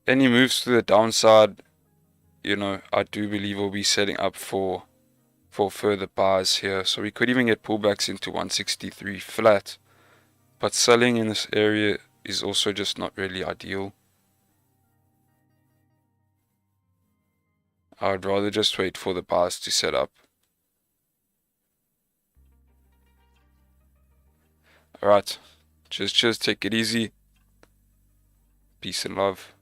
Any moves to the downside, you know, I do believe we'll be setting up for further buys here. So we could even get pullbacks into 163 flat. But selling in this area is also just not really ideal. I would rather just wait for the buys to set up. Alright, cheers, take it easy. Peace and love.